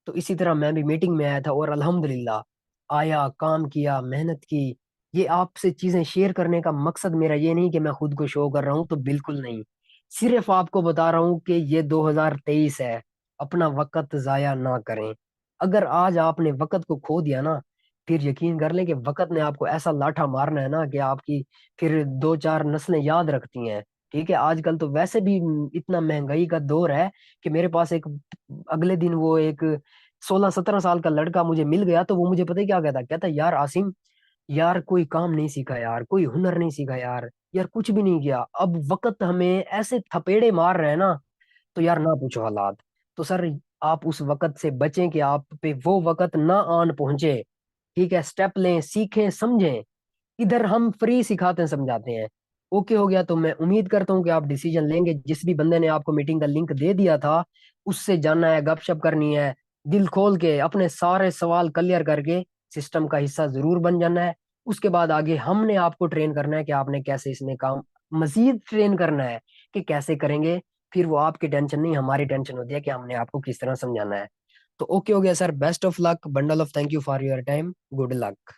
तो इसी तरह मैं भी मीटिंग में आया था और अल्हम्दुलिल्लाह आया, काम किया, मेहनत की। ये आपसे चीजें शेयर करने का मकसद मेरा ये नहीं कि मैं खुद को शो कर रहा हूँ, तो बिल्कुल नहीं। सिर्फ आपको बता रहा हूँ कि ये 2023 है, अपना वक्त जाया ना करें। अगर आज आपने वक्त को खो दिया ना, फिर यकीन कर लें कि वक्त ने आपको ऐसा लाठा मारना है ना कि आपकी फिर दो चार नस्लें याद रखती हैं। ठीक है, आजकल तो वैसे भी इतना महंगाई का दौर है कि मेरे पास एक, अगले दिन वो एक 16-17 साल का लड़का मुझे मिल गया, तो वो मुझे पता है क्या कहता, कहता यार आसिम, यार कोई काम नहीं सीखा यार, कोई हुनर नहीं सीखा यार, यार कुछ भी नहीं किया, अब वक्त हमें ऐसे थपेड़े मार रहे हैं ना, तो यार ना पूछो हालात। तो सर, आप उस वक्त से बचें कि आप पे वो वक्त ना आन पहुंचे। ठीक है, स्टेप लें, सीखें, समझें। इधर हम फ्री सिखाते हैं, समझाते हैं। ओके हो गया, तो मैं उम्मीद करता हूँ कि आप डिसीजन लेंगे। जिस भी बंदे ने आपको मीटिंग का लिंक दे दिया था, उससे जानना है, गपशप करनी है, दिल खोल के अपने सारे सवाल क्लियर करके सिस्टम का हिस्सा जरूर बन जाना है। उसके बाद आगे हमने आपको ट्रेन करना है कि आपने कैसे इसमें काम, मजीद ट्रेन करना है कि कैसे करेंगे। फिर वो आपकी टेंशन नहीं, हमारी टेंशन होती है कि हमने आपको किस तरह समझाना है। तो ओके हो गया sir, best of luck, bundle of thank you for your time, good luck.